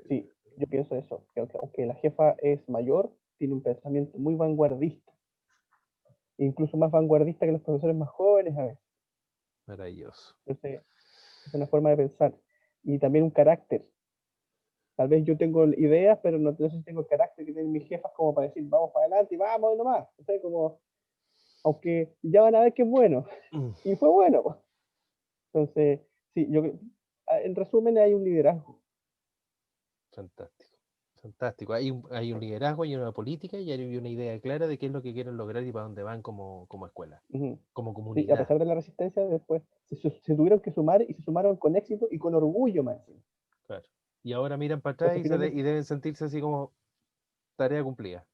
sí, yo pienso eso, que aunque la jefa es mayor, tiene un pensamiento muy vanguardista, incluso más vanguardista que los profesores más jóvenes a veces. Maravilloso. Entonces, es una forma de pensar. Y también un carácter. Tal vez yo tengo ideas, pero no sé si tengo el carácter que tienen mis jefas como para decir, vamos para adelante y vamos y nomás. O sea, como, aunque ya van a ver que es bueno. Mm, Y fue bueno, pues. Entonces, sí, en resumen hay un liderazgo. fantástico. Fantástico. Hay un liderazgo, hay una política y hay una idea clara de qué es lo que quieren lograr y para dónde van como escuela, Ujú. como Sí, a comunidad. pesar de la resistencia, después se tuvieron que sumar y se sumaron con éxito y con orgullo más encima. Claro. Y ahora miran para atrás Entonces, finalmente y deben sentirse así como tarea cumplida.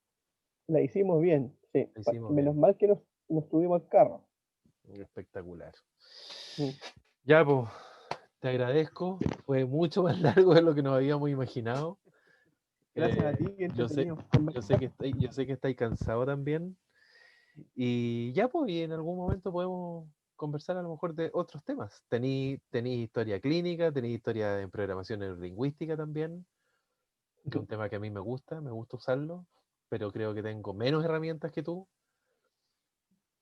la hicimos bien, sí. Lo hicimos Menos bien. mal que nos tuvimos el carro. Espectacular. Mm. Ya, pues, te agradezco. Fue mucho más largo de lo que nos habíamos imaginado. Gracias a ti, qué Yo sé, entretenido que conversar. yo sé que estáis cansado también. Y ya, pues, y en algún momento podemos conversar a lo mejor de otros temas. Tení historia clínica, tení historia en programación neurolingüística también, que es un tema que a mí me gusta usarlo. pero creo que tengo menos herramientas que tú.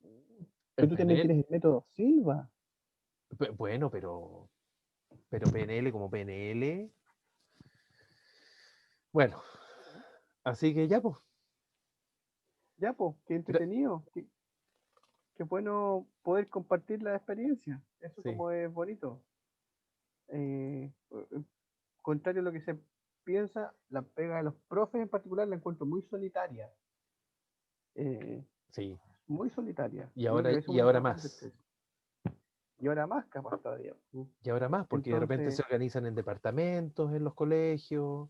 Pero En tú también PNL, tienes el método Silva. bueno, pero PNL como PNL. Bueno, así que ya, pues. Ya, pues, qué entretenido. Qué bueno poder compartir la experiencia. Eso Sí, como es bonito. Contrario a lo que se piensa, la pega de los profes en particular la encuentro muy solitaria. eh, sí. Muy solitaria. Y Yo creo ahora, que eso es y muy ahora importante. más. Y ahora más capaz todavía. Y ahora más, porque de repente Entonces, se organizan en departamentos en los colegios.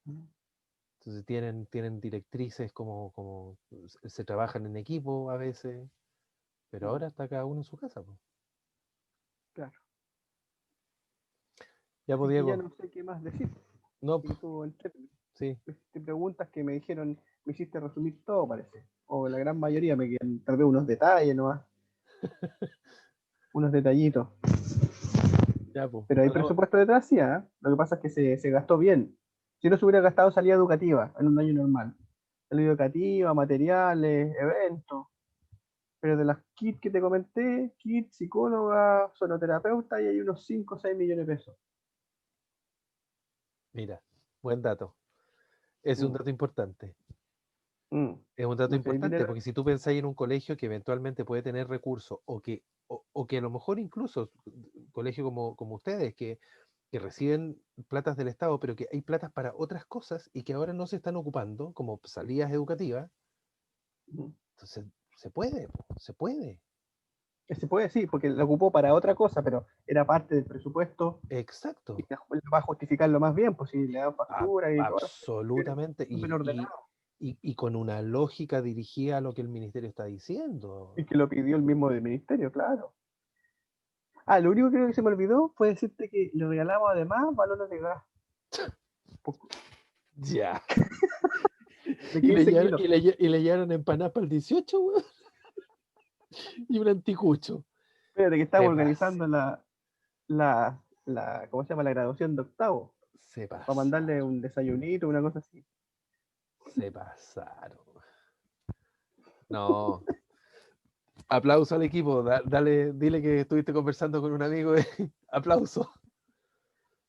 Entonces tienen directrices como se trabajan en equipo a veces. Pero ahora está cada uno en su casa, pues. claro. Ya, pues, Así que ya Diego. no sé qué más decir. No, Así que tú sí. me hiciste preguntas que me dijeron, me hiciste resumir todo, parece. O la gran mayoría me quedan tal vez unos detalles nomás, unos detallitos. Ya, pues. Pero hay presupuesto detrás, sí, ¿eh? Lo que pasa es que se gastó bien. Si no se hubiera gastado salida educativa en un año normal. Salida educativa, materiales, eventos. Pero de las kits que te comenté, kit, psicóloga, sonoterapeuta, y hay unos 5 o 6 millones de pesos. Mira, buen dato. Es un Mm, dato importante. mm. Es un dato No sé, el importante dinero. porque si tú pensáis en un colegio que eventualmente puede tener recursos o que a lo mejor incluso colegio como ustedes que reciben platas del Estado, pero que hay platas para otras cosas y que ahora no se están ocupando, como salidas educativas, Mm. entonces se puede, po, se puede. Que se puede decir, porque lo ocupó para otra cosa, pero era parte del presupuesto y Exacto, va a justificarlo más bien, pues si le dan factura y todo, absolutamente, súper ordenado. y con una lógica dirigida a lo que el ministerio está diciendo. Y que lo pidió el mismo del ministerio, claro. Ah, lo único que creo que se me olvidó fue decirte que le regalamos además balones de gas Ya. de 15 kilos. Y le llevaron empanadas para el 18, weón, y un anticucho. Espérate, que Se estamos pasa, organizando ¿cómo se llama? La graduación de octavo, se para mandarle pasaron, un desayunito, una cosa así. se pasaron. No, aplauso al equipo, dale, dile que estuviste conversando con un amigo, aplauso.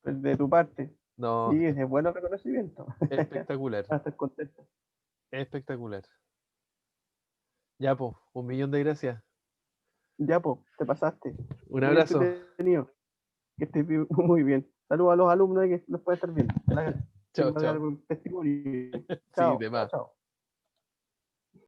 Pues, de tu parte. No, Sí, es bueno reconocimiento. espectacular, Para estar contento. espectacular. Ya, pues, 1.000.000 de gracias. Ya, pues, te pasaste. Un Muy abrazo. entretenido. Que estés muy bien. Saludos a los alumnos que nos pueden estar viendo. Chao, Sirva de chao. algún testimonio. Sí, Chao, de chao, más. chao.